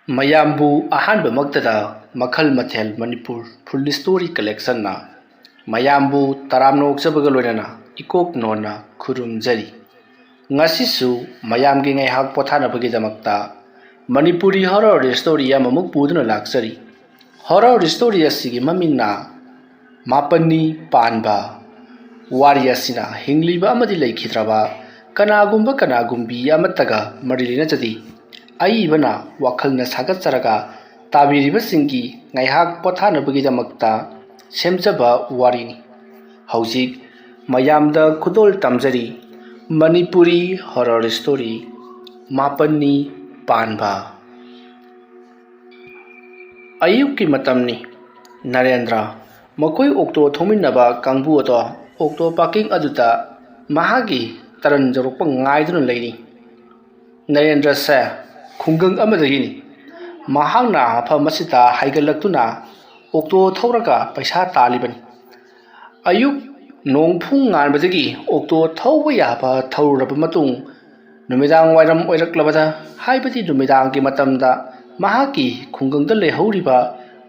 ꯃꯌꯥꯝꯕꯨ ꯑꯍꯥꯟꯕꯃꯛꯇꯗ ꯃꯈꯜ ꯃꯊꯦꯜ ꯃꯅꯤꯄꯨꯔ ꯐꯨꯜ ꯁ꯭ꯇꯣꯔꯤ ꯀꯂꯦꯛꯁꯟꯅ ꯃꯌꯥꯝꯕꯨ ꯇꯔꯥꯝꯅ ꯑꯣꯛꯆꯕꯒ ꯂꯣꯏꯅꯅ ꯏꯀꯣꯛ ꯅꯣꯟꯅ ꯈꯨꯔꯨꯝꯖꯔꯤ꯫ ꯉꯁꯤꯁꯨ ꯃꯌꯥꯝꯒꯤ ꯉꯥꯏꯍꯥꯛ ꯄꯣꯊꯥꯅꯕꯒꯤꯗꯃꯛꯇ ꯃꯅꯤꯄꯨꯔꯤ ꯍꯣꯔꯔ ꯁ꯭ꯇꯣꯔꯤ ꯑꯃꯃꯨꯛ ꯄꯨꯗꯨꯅ ꯂꯥꯛꯆꯔꯤ꯫ ꯍꯣꯔꯔ ꯁ꯭ꯇꯣꯔꯤ ꯑꯁꯤꯒꯤ ꯃꯃꯤꯡꯅ ꯃꯥꯄꯟꯅꯤ ꯄꯥꯟꯕ꯫ ꯋꯥꯔꯤ ꯑꯁꯤꯅ ꯍꯤꯡꯂꯤꯕ ꯑꯃꯗꯤ ꯂꯩꯈꯤꯗ꯭ꯔꯕ ꯀꯅꯥꯒꯨꯝꯕꯤ ꯑꯃꯠꯇꯒ ꯃꯔꯤ ꯂꯩꯅꯖꯗꯦ꯫ ꯑꯏꯕꯅ ꯋꯥꯈꯜꯅ ꯁꯥꯒꯠꯆꯔꯒ ꯇꯥꯕꯤꯔꯤꯕꯁꯤꯡꯒꯤ ꯉꯥꯏꯍꯥꯛ ꯄꯣꯊꯥꯅꯕꯒꯤꯗꯃꯛꯇ ꯁꯦꯝꯖꯕ ꯋꯥꯔꯤꯅꯤ꯫ ꯍꯧꯖꯤꯛ ꯃꯌꯥꯝꯗ ꯈꯨꯗꯣꯜ ꯇꯝꯖꯔꯤ ꯃꯅꯤꯄꯨꯔꯤ ꯍꯣꯔꯔ ꯁ꯭ꯇꯣꯔꯤ ꯃꯥꯄꯟꯅꯤ ꯄꯥꯟꯕ꯫ ꯑꯌꯨꯛꯀꯤ ꯃꯇꯝꯅꯤ꯫ ꯅꯔꯦꯟꯗ꯭ꯔ ꯃꯈꯣꯏ ꯑꯣꯛꯇꯣ ꯊꯧꯃꯤꯟꯅꯕ ꯀꯥꯡꯕꯨ ꯑꯗꯣ ꯑꯣꯛꯇꯣ ꯄꯥꯔꯀꯤꯡ ꯑꯗꯨꯗ ꯃꯍꯥꯛꯀꯤ ꯇꯔꯟ ꯌꯧꯔꯛꯄ ꯉꯥꯏꯗꯨꯅ ꯂꯩꯔꯤ꯫ ꯅꯔꯦꯟꯗ꯭ꯔꯁꯦ ꯈꯨꯡꯒꯪ ꯑꯃꯗꯒꯤꯅꯤ꯫ ꯃꯍꯥꯛꯅ ꯃꯐꯝ ꯑꯁꯤꯗ ꯍꯥꯏꯒꯠꯂꯛꯇꯨꯅ ꯑꯣꯛꯇꯣ ꯊꯧꯔꯒ ꯄꯩꯁꯥ ꯇꯥꯜꯂꯤꯕꯅꯤ꯫ ꯑꯌꯨꯛ ꯅꯣꯡꯐꯨꯡ ꯉꯥꯟꯕꯗꯒꯤ ꯑꯣꯛꯇꯣ ꯊꯧꯕ ꯌꯥꯕ ꯊꯧꯔꯨꯔꯕ ꯃꯇꯨꯡ ꯅꯨꯃꯤꯗꯥꯡ ꯋꯥꯏꯔꯝ ꯑꯣꯏꯔꯛꯂꯕꯗ ꯍꯥꯏꯕꯗꯤ ꯅꯨꯃꯤꯗꯥꯡꯒꯤ ꯃꯇꯝꯗ ꯃꯍꯥꯛꯀꯤ ꯈꯨꯡꯒꯪꯗ ꯂꯩꯍꯧꯔꯤꯕ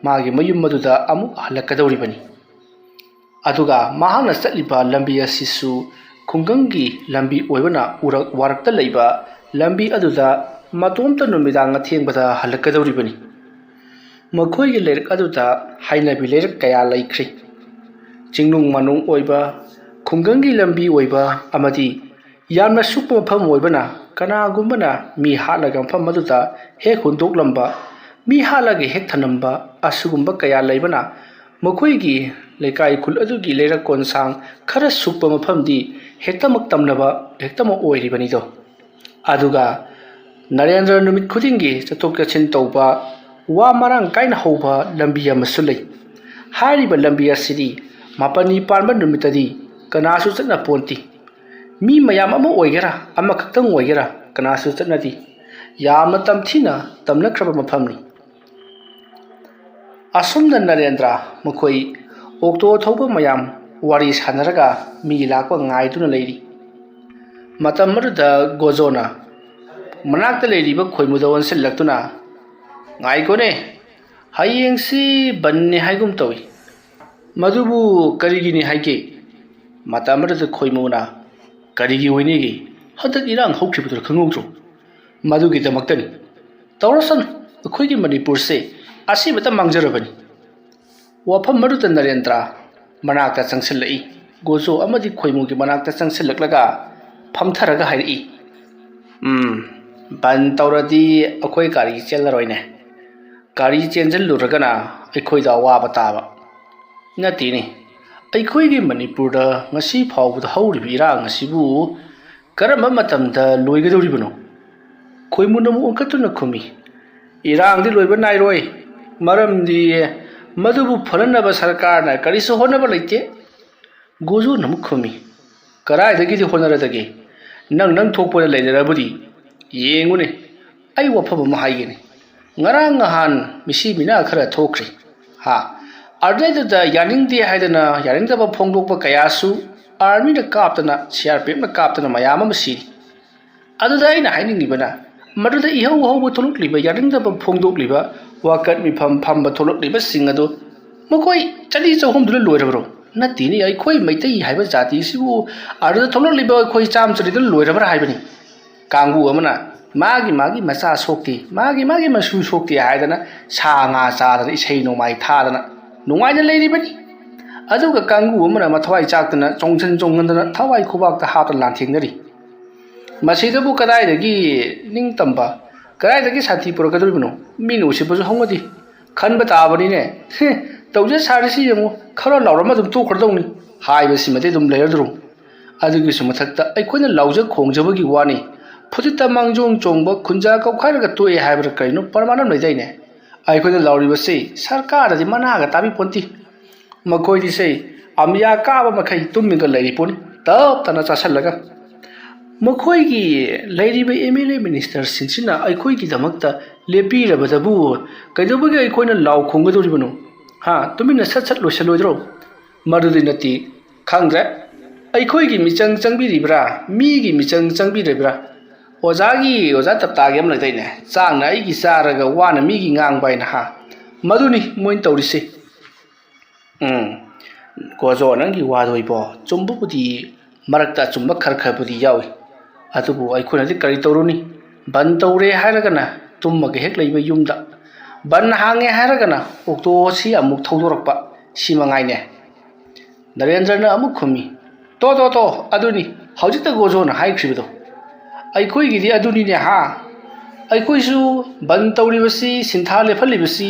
ꯃꯥꯒꯤ ꯃꯌꯨꯝ ꯑꯗꯨꯗ ꯑꯃꯨꯛ ꯍꯜꯂꯛꯀꯗꯧꯔꯤꯕꯅꯤ꯫ ꯑꯗꯨꯒ ꯃꯍꯥꯛꯅ ꯆꯠꯂꯤꯕ ꯂꯝꯕꯤ ꯑꯁꯤꯁꯨ ꯈꯨꯡꯒꯪꯒꯤ ꯂꯝꯕꯤ ꯑꯣꯏꯕꯅ ꯎꯔꯛ ꯋꯥꯔꯛꯇ ꯂꯩꯕ ꯂꯝꯕꯤ ꯑꯗꯨꯗ ꯃꯇꯣꯝꯇ ꯅꯨꯃꯤꯗꯥꯡ ꯑꯊꯦꯡꯕꯗ ꯍꯜꯂꯛꯀꯗꯧꯔꯤꯕꯅꯤ꯫ ꯃꯈꯣꯏꯒꯤ ꯂꯩꯔꯛ ꯑꯗꯨꯗ ꯍꯩꯅꯕꯤ ꯂꯩꯔꯛ ꯀꯌꯥ ꯂꯩꯈ꯭ꯔꯦ꯫ ꯆꯤꯡꯅꯨꯡ ꯃꯥꯅꯨꯡ ꯑꯣꯏꯕ ꯈꯨꯡꯒꯪꯒꯤ ꯂꯝꯕꯤ ꯑꯣꯏꯕ ꯑꯃꯗꯤ ꯌꯥꯝꯅ ꯁꯨꯛꯄ ꯃꯐꯝ ꯑꯣꯏꯕꯅ ꯀꯅꯥꯒꯨꯝꯕꯅ ꯃꯤ ꯍꯥꯠꯂꯒ ꯃꯐꯝ ꯑꯗꯨꯗ ꯍꯦꯛ ꯍꯨꯟꯗꯣꯛꯂꯝꯕ, ꯃꯤ ꯍꯥꯠꯂꯒ ꯍꯦꯛ ꯊꯅꯝꯕ ꯑꯁꯤꯒꯨꯝꯕ ꯀꯌా ꯂꯩꯕꯅ ꯃꯈꯣꯏꯒꯤ ꯂꯩꯀꯥꯏ ꯈꯨꯜ ꯑꯗꯨꯒꯤ ꯂꯩꯔꯛ ꯀꯣꯟꯁꯥꯡ ꯈꯔ ꯁꯨꯛꯄ ꯃꯐꯝꯗꯤ ꯍꯦꯛꯇꯃꯛ ꯇꯝꯅꯕ ꯍꯦꯛꯇꯃꯛ ꯑꯣꯏꯔꯤꯕꯅꯤꯗꯣ꯫ ꯑꯗꯨꯒ ꯅꯔꯦꯟꯗ꯭ꯔ ꯅꯨꯃꯤꯠ ꯈꯨꯗꯤꯡꯒꯤ ꯆꯠꯊꯣꯛ ꯆꯠꯁꯤꯟ ꯇꯧꯕ ꯋꯥ ꯃꯔꯥꯡ ꯀꯥꯏꯅ ꯍꯧꯕ ꯂꯝꯕꯤ ꯑꯃꯁꯨ ꯂꯩ꯫ ꯍꯥꯏꯔꯤꯕ ꯂꯝꯕꯤ ꯑꯁꯤꯗꯤ ꯃꯥꯄꯟꯅꯤ ꯄꯥꯟꯕ ꯅꯨꯃꯤꯠꯇꯗꯤ ꯀꯅꯥꯁꯨ ꯆꯠꯅ ꯄꯣꯟꯇꯦ꯫ ꯃꯤ ꯃꯌꯥꯝ ꯑꯃ ꯑꯣꯏꯒꯦꯔꯥ ꯑꯃꯈꯛꯇꯪ ꯑꯣꯏꯒꯦꯔꯥ ꯀꯅꯥꯁꯨ ꯆꯠꯅꯗꯦ꯫ ꯌꯥꯝꯅ ꯇꯝꯊꯤꯅ ꯇꯝꯅꯈ꯭ꯔꯕ ꯃꯐꯝꯅꯤ꯫ ꯑꯁꯨꯝꯅ ꯅꯔꯦꯟꯗ꯭ꯔ ꯃꯈꯣꯏ ꯑꯣꯛꯇꯣ ꯊꯧꯕ ꯃꯌꯥꯝ ꯋꯥꯔꯤ ꯁꯥꯅꯔꯒ ꯃꯤ ꯂꯥꯛꯄ ꯉꯥꯏꯗꯨꯅ ꯂꯩꯔꯤ꯫ ꯃꯇꯝ ꯑꯗꯨꯗ ꯒꯣꯖꯣꯅ ꯃꯅꯥꯛꯇ ꯂꯩꯔꯤꯕ ꯈꯣꯏꯃꯨꯗ ꯑꯣꯟꯁꯤꯜꯂꯛꯇꯨꯅ "ꯉꯥꯏꯈꯣꯅꯦ, ꯍꯌꯦꯡꯁꯤ ꯕꯟꯅꯤ ꯍꯥꯏꯒꯨꯝ ꯇꯧꯏ, ꯃꯗꯨꯕꯨ ꯀꯔꯤꯒꯤꯅꯤ ꯍꯥꯏꯒꯦ?" ꯃꯇꯝ ꯑꯗꯨꯗ ꯈꯣꯏꯃꯨꯅ "ꯀꯔꯤꯒꯤ ꯑꯣꯏꯅꯤꯒꯦ? ꯍꯟꯗꯛ ꯏꯔꯥꯡ ꯍꯧꯈꯤꯕꯗꯨ ꯈꯪꯍꯧꯗ꯭ꯔꯣ? ꯃꯗꯨꯒꯤꯗꯃꯛꯇꯅꯤ꯫ ꯇꯧꯔꯁꯅꯨ, ꯑꯩꯈꯣꯏꯒꯤ ꯃꯅꯤꯄꯨꯔꯁꯦ ꯑꯁꯤꯃꯇ ꯃꯥꯡꯖꯔꯕꯅꯤ." ꯋꯥꯐꯝ ꯑꯗꯨꯗ ꯅꯔꯦꯟꯗ꯭ꯔ ꯃꯅꯥꯛꯇ ꯆꯪꯁꯤꯜꯂꯛꯏ꯫ ꯒꯣꯖꯣ ꯑꯃꯗꯤ ꯈꯣꯏꯃꯨꯒꯤ ꯃꯅꯥꯛꯇ ꯆꯪꯁꯤꯜꯂꯛꯂꯒ ꯐꯝꯊꯔꯒ ꯍꯥꯏꯔꯛꯏ, "ꯕꯟ ꯇꯧꯔꯗꯤ ꯑꯩꯈꯣꯏ ꯒꯥꯔꯤ ꯆꯦꯜꯂꯔꯣꯏꯅꯦ꯫ ꯒꯥꯔꯤ ꯆꯦꯟꯁꯤꯜꯂꯨꯔꯒꯅ ꯑꯩꯈꯣꯏꯗ ꯑꯋꯥꯕ ꯇꯥꯕ ꯅꯠꯇꯦꯅꯦ꯫ ꯑꯩꯈꯣꯏꯒꯤ ꯃꯅꯤꯄꯨꯔꯗ ꯉꯁꯤ ꯐꯥꯎꯕꯗ ꯍꯧꯔꯤꯕ ꯏꯔꯥꯡ ꯑꯁꯤꯕꯨ ꯀꯔꯝꯕ ꯃꯇꯝꯗ ꯂꯣꯏꯒꯗꯧꯔꯤꯕꯅꯣ?" ꯈꯣꯏꯃꯨꯅ ꯑꯃꯨꯛ ꯑꯣꯟꯈꯠꯇꯨꯅ ꯈꯨꯝꯃꯤ, "ꯏꯔꯥꯡꯗꯤ ꯂꯣꯏꯕ ꯅꯥꯏꯔꯣꯏ, ꯃꯔꯝꯗꯤ ꯃꯗꯨꯕꯨ ꯐꯅꯅꯕ ꯁꯔꯀꯥꯔꯅ ꯀꯔꯤꯁꯨ ꯍꯣꯠꯅꯕ ꯂꯩꯇꯦ." ꯒꯣꯖꯣꯅ ꯑꯃꯨꯛ ꯈꯨꯝꯃꯤ, "ꯀꯔꯥꯏꯗꯒꯤꯗꯤ ꯍꯣꯠꯅꯔꯗꯒꯦ? ꯅꯪ ꯊꯣꯛꯄꯅ ꯂꯩꯅꯔꯕꯨꯗꯤ ꯌꯦꯡꯉꯨꯅꯦ, ꯑꯩ ꯋꯥꯐꯝ ꯑꯃ ꯍꯥꯏꯒꯦꯅꯦ꯫ ꯉꯔꯥꯡ ꯅꯍꯥꯟ ꯃꯤꯁꯤ ꯃꯤꯅꯥ ꯈꯔ ꯊꯣꯛꯈ꯭ꯔꯦ, ꯑꯗꯨꯗꯩꯗꯨꯗ ꯌꯥꯅꯤꯡꯗꯦ ꯍꯥꯏꯗꯅ ꯌꯥꯅꯤꯡꯗꯕ ꯐꯣꯡꯗꯣꯛꯄ ꯀꯌꯥꯁꯨ ꯑꯥꯔꯃꯤꯅ ꯀꯥꯞꯇꯅ CRPFꯅ ꯀꯥꯞꯇꯅ ꯃꯌꯥꯝ ꯑꯃ ꯁꯤꯔꯤ꯫ ꯑꯗꯨꯗ ꯑꯩꯅ ꯍꯥꯏꯅꯤꯡꯉꯤꯕꯅ ꯃꯗꯨꯗ ꯏꯍꯧ ꯍꯧꯕ ꯊꯣꯛꯂꯛꯂꯤꯕ ꯌꯥꯅꯤꯡꯗꯕ ꯐꯣꯡꯗꯣꯛꯂꯤꯕ ꯋꯥꯀꯠ ꯃꯤꯐꯝ ꯐꯝꯕ ꯊꯣꯛꯂꯛꯂꯤꯕꯁꯤꯡ ꯑꯗꯨ ꯃꯈꯣꯏ ꯆꯅꯤ ꯆꯍꯨꯝꯗꯨꯅ ꯂꯣꯏꯔꯕ꯭ꯔꯣ? ꯅꯠꯇꯦꯅꯦ, ꯑꯩꯈꯣꯏ ꯃꯩꯇꯩ ꯍꯥꯏꯕ ꯖꯥꯇꯤꯁꯤꯕꯨ ꯑꯗꯨꯗ ꯊꯣꯛꯂꯛꯂꯤꯕ ꯑꯩꯈꯣꯏ ꯆꯥꯝ ꯆꯅꯤꯗꯨꯅ ꯂꯣꯏꯔꯕ꯭ꯔꯥ ꯍꯥꯏꯕꯅꯤ꯫ ꯀꯥꯡꯕꯨ ꯑꯃꯅ ꯃꯥꯒꯤ ꯃꯆꯥ ꯁꯣꯛꯇꯦ, ꯃꯥꯒꯤ ꯃꯁꯨ ꯁꯣꯛꯇꯦ ꯍꯥꯏꯗꯅ ꯁꯥ ꯉꯥ ꯆꯥꯗꯅ ꯏꯁꯩ ꯅꯣꯡꯃꯥꯏ ꯊꯥꯗꯅ ꯅꯨꯡꯉꯥꯏꯅ ꯂꯩꯔꯤꯕꯅꯤ꯫ ꯑꯗꯨꯒ ꯀꯥꯡꯕꯨ ꯑꯃꯅ ꯃꯊꯋꯥꯏ ꯆꯥꯛꯇꯅ ꯆꯣꯡꯍꯟꯗꯅ ꯊꯋꯥꯏ ꯈꯨꯕꯥꯛꯇ ꯍꯥꯞꯇꯅ ꯂꯥꯟꯊꯦꯡꯅꯔꯤ꯫ ꯃꯁꯤꯗꯕꯨ ꯀꯗꯥꯏꯗꯒꯤ ꯅꯤꯡꯇꯝꯕ, ꯀꯗꯥꯏꯗꯒꯤ ꯁꯥꯟꯇꯤ ꯄꯨꯔꯛꯀꯗꯧꯔꯤꯕꯅꯣ? ꯃꯤꯅ ꯎꯁꯤꯠꯄꯁꯨ ꯍꯧꯅꯗꯦ, ꯈꯟꯕ ꯇꯥꯕꯅꯤꯅꯦ꯫ ꯇꯧꯖ ꯁꯥꯔꯤꯁꯤ ꯌꯦꯡꯉꯨ, ꯈꯔ ꯂꯥꯎꯔꯝꯃ ꯑꯗꯨꯝ ꯇꯣꯛꯈ꯭ꯔꯗꯧꯅꯤ ꯍꯥꯏꯕꯁꯤꯃꯗꯤ ꯑꯗꯨꯝ ꯂꯩꯔꯗ꯭ꯔꯣ? ꯑꯗꯨꯒꯤꯁꯨ ꯃꯊꯛꯇ ꯑꯩꯈꯣꯏꯅ ꯂꯥꯎꯖ ꯈꯣꯡꯖꯕꯒꯤ ꯋꯥꯅꯤ, ꯐꯨꯗꯤꯠꯇ ꯃꯥꯡꯖꯣꯡ ꯆꯣꯡꯕ ꯈꯨꯟꯖꯥ ꯀꯧꯈꯥꯏꯔꯒ ꯇꯣꯛꯑꯦ ꯍꯥꯏꯕ꯭ꯔꯥ ꯀꯔꯤꯅꯣ ꯄ꯭ꯔꯃꯥꯟ ꯑꯃ ꯂꯩꯗꯥꯏꯅꯦ? ꯑꯩꯈꯣꯏꯅ ꯂꯥꯎꯔꯤꯕꯁꯤ ꯁꯔꯀꯥꯔꯗꯗꯤ ꯃꯅꯥꯒ ꯇꯥꯕꯤ ꯄꯣꯟꯇꯦ꯫ ꯃꯈꯣꯏꯗꯤꯁꯦ ꯑꯃꯤꯌꯥ ꯀꯥꯕ ꯃꯈꯩ ꯇꯨꯝꯃꯤꯒ ꯂꯩꯔꯤ ꯄꯣꯠꯅꯤ, ꯇꯞ ꯆꯥꯁꯤꯜꯂꯒ꯫ ꯃꯈꯣꯏꯒꯤ ꯂꯩꯔꯤꯕ MLA ꯃꯤꯅꯤꯁꯇꯔꯁꯤꯡꯁꯤꯅ ꯑꯩꯈꯣꯏꯒꯤꯗꯃꯛꯇ ꯂꯦꯞꯄꯤꯔꯕꯗꯕꯨ ꯀꯩꯗꯧꯕꯒꯤ ꯑꯩꯈꯣꯏꯅ ꯂꯥꯎ ꯈꯣꯡꯒꯗꯧꯔꯤꯕꯅꯣ? ꯇꯨꯃꯤꯟꯅ ꯁꯠ ꯂꯣꯏꯁꯤꯜꯂꯣꯏꯗ꯭ꯔꯣ? ꯃꯗꯨꯗꯤ ꯅꯠꯇꯦ, ꯈꯪꯗ꯭ꯔꯦ, ꯑꯩꯈꯣꯏꯒꯤ ꯃꯤꯆꯪ ꯆꯪꯕꯤꯔꯤꯕ꯭ꯔꯥ ꯃꯤꯒꯤ ꯃꯤꯆꯪ ꯆꯪꯕꯤꯔꯤꯕ꯭ꯔꯥ? ꯑꯣꯖꯥ ꯇꯞꯇꯥꯒꯤ ꯑꯃ ꯂꯩꯇꯩꯅꯦ ꯆꯥꯡꯅ ꯑꯩꯒꯤ ꯆꯥꯔꯒ ꯋꯥꯅ ꯃꯤꯒꯤ ꯉꯥꯡꯕ ꯍꯥꯏꯅ ꯍꯥ ꯃꯗꯨꯅꯤ ꯃꯣꯏꯅ ꯇꯧꯔꯤꯁꯦ ꯒꯣꯖꯣ ꯅꯪꯒꯤ ꯋꯥꯗꯣ ꯏꯕꯣ ꯆꯨꯝꯕꯕꯨꯗꯤ ꯃꯔꯛꯇ ꯑꯆꯨꯝꯕ ꯈꯔꯕꯨꯗꯤ ꯌꯥꯎꯏ ꯑꯗꯨꯕꯨ ꯑꯩꯈꯣꯏꯅꯗꯤ ꯀꯔꯤ ꯇꯧꯔꯨꯅꯤ ꯕꯟ ꯇꯧꯔꯦ ꯍꯥꯏꯔꯒꯅ ꯇꯨꯝꯃꯒ ꯍꯦꯛ ꯂꯩꯕ ꯌꯨꯝꯗ ꯕꯟ ꯍꯥꯡꯉꯦ ꯍꯥꯏꯔꯒꯅ ꯑꯣꯛꯇꯣꯁꯤ ꯑꯃꯨꯛ ꯊꯧꯗꯣꯔꯛꯄ ꯁꯤ ꯃꯉꯥꯏꯅꯦ ꯅꯔꯦꯟꯗ꯭ꯔꯅ ꯑꯃꯨꯛ ꯈꯨꯝꯃꯤ ꯇꯣ ꯑꯗꯨꯅꯤ ꯍꯧꯖꯤꯛꯇ ꯒꯣꯖꯣꯅ ꯍꯥꯏꯈ꯭ꯔꯤꯕꯗꯣ ꯑꯩꯈꯣꯏꯒꯤꯗꯤ ꯑꯗꯨꯅꯤꯅꯦ ꯍꯥ ꯑꯩꯈꯣꯏꯁꯨ ꯕꯟ ꯇꯧꯔꯤꯕꯁꯤ ꯁꯤꯟꯊꯥ ꯂꯦꯞꯍꯜꯂꯤꯕꯁꯤ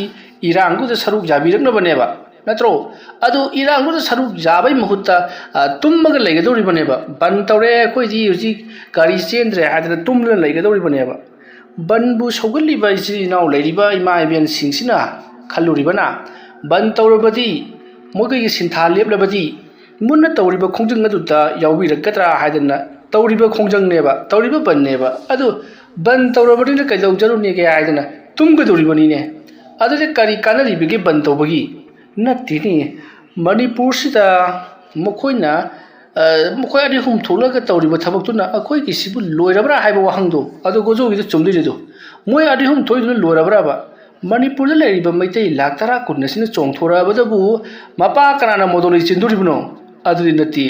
ꯏꯔꯥꯡꯗꯨꯗ ꯁꯔꯨꯛ ꯌꯥꯕꯤꯔꯛꯅꯕꯅꯦꯕ ꯅꯠꯇ꯭ꯔꯣ ꯑꯗꯨ ꯏꯔꯥꯡꯗꯨꯗ ꯁꯔꯨꯛ ꯌꯥꯕꯩ ꯃꯍꯨꯠꯇ ꯇꯨꯝꯃꯒ ꯂꯩꯒꯗꯧꯔꯤꯕꯅꯦꯕ ꯕꯟ ꯇꯧꯔꯦ ꯑꯩꯈꯣꯏꯗꯤ ꯍꯧꯖꯤꯛ ꯒꯥꯔꯤ ꯆꯦꯟꯗ꯭ꯔꯦ ꯍꯥꯏꯗꯅ ꯇꯨꯝꯗꯨꯅ ꯂꯩꯒꯗꯧꯔꯤꯕꯅꯦꯕ ꯕꯟꯕꯨ ꯁꯧꯒꯠꯂꯤꯕ ꯏꯆꯤꯜ ꯏꯅꯥꯎ ꯂꯩꯔꯤꯕ ꯏꯃꯥ ꯏꯕꯦꯟꯁꯤꯡꯁꯤꯅ ꯈꯜꯂꯨꯔꯤꯕꯅ ꯕꯟ ꯇꯧꯔꯕꯗꯤ ꯃꯈꯣꯏꯒꯤ ꯁꯤꯟꯊꯥ ꯂꯦꯞꯂꯕꯗꯤ ꯃꯨꯟꯅ ꯇꯧꯔꯤꯕ ꯈꯣꯡꯖꯪ ꯑꯗꯨꯗ ꯌꯥꯎꯕꯤꯔꯛꯀꯗ꯭ꯔꯥ ꯍꯥꯏꯗꯅ ꯇꯧꯔꯤꯕ ꯈꯣꯡꯖꯪꯅꯦꯕ ꯇꯧꯔꯤꯕ ꯕꯟꯅꯦꯕ ꯑꯗꯨ ꯕꯟ ꯇꯧꯔꯕꯅꯤꯅ ꯀꯩꯗꯧꯖꯔꯨꯅꯦꯒꯦ ꯍꯥꯏꯗꯅ ꯇꯨꯝꯒꯗꯧꯔꯤꯕꯅꯤꯅꯦ ꯑꯗꯨꯗꯤ ꯀꯔꯤ ꯀꯥꯟꯅꯔꯤꯕꯒꯦ ꯕꯟ ꯇꯧꯕꯒꯤ ꯅꯠꯇꯦꯅꯦ ꯃꯅꯤꯄꯨꯔꯁꯤꯗ ꯃꯈꯣꯏꯅ ꯃꯈꯣꯏ ꯑꯅꯤ ꯑꯍꯨꯝ ꯊꯣꯛꯂꯒ ꯇꯧꯔꯤꯕ ꯊꯕꯛꯇꯨꯅ ꯑꯩꯈꯣꯏꯒꯤꯁꯤꯕꯨ ꯂꯣꯏꯔꯕ꯭ꯔꯥ ꯍꯥꯏꯕ ꯋꯥꯍꯪꯗꯣ ꯑꯗꯨ ꯒꯣꯖꯣꯒꯤꯗ ꯆꯨꯝꯗꯣꯏꯗꯣ ꯃꯣꯏ ꯑꯅꯤ ꯑꯍꯨꯝ ꯊꯣꯛꯏꯗꯨꯅ ꯂꯣꯏꯔꯕ꯭ꯔꯥꯕ ꯃꯅꯤꯄꯨꯔꯗ ꯂꯩꯔꯤꯕ ꯃꯩꯇꯩ ꯂꯥꯛ 10 ꯑꯁꯤꯅ ꯆꯣꯡꯊꯣꯔꯛꯑꯕꯗꯕꯨ ꯃꯄꯥ ꯀꯅꯥꯅ ꯃꯣꯗꯣꯂꯤ ꯆꯤꯟꯗꯣꯔꯤꯕꯅꯣ ꯑꯗꯨꯗꯤ ꯅꯠꯇꯦ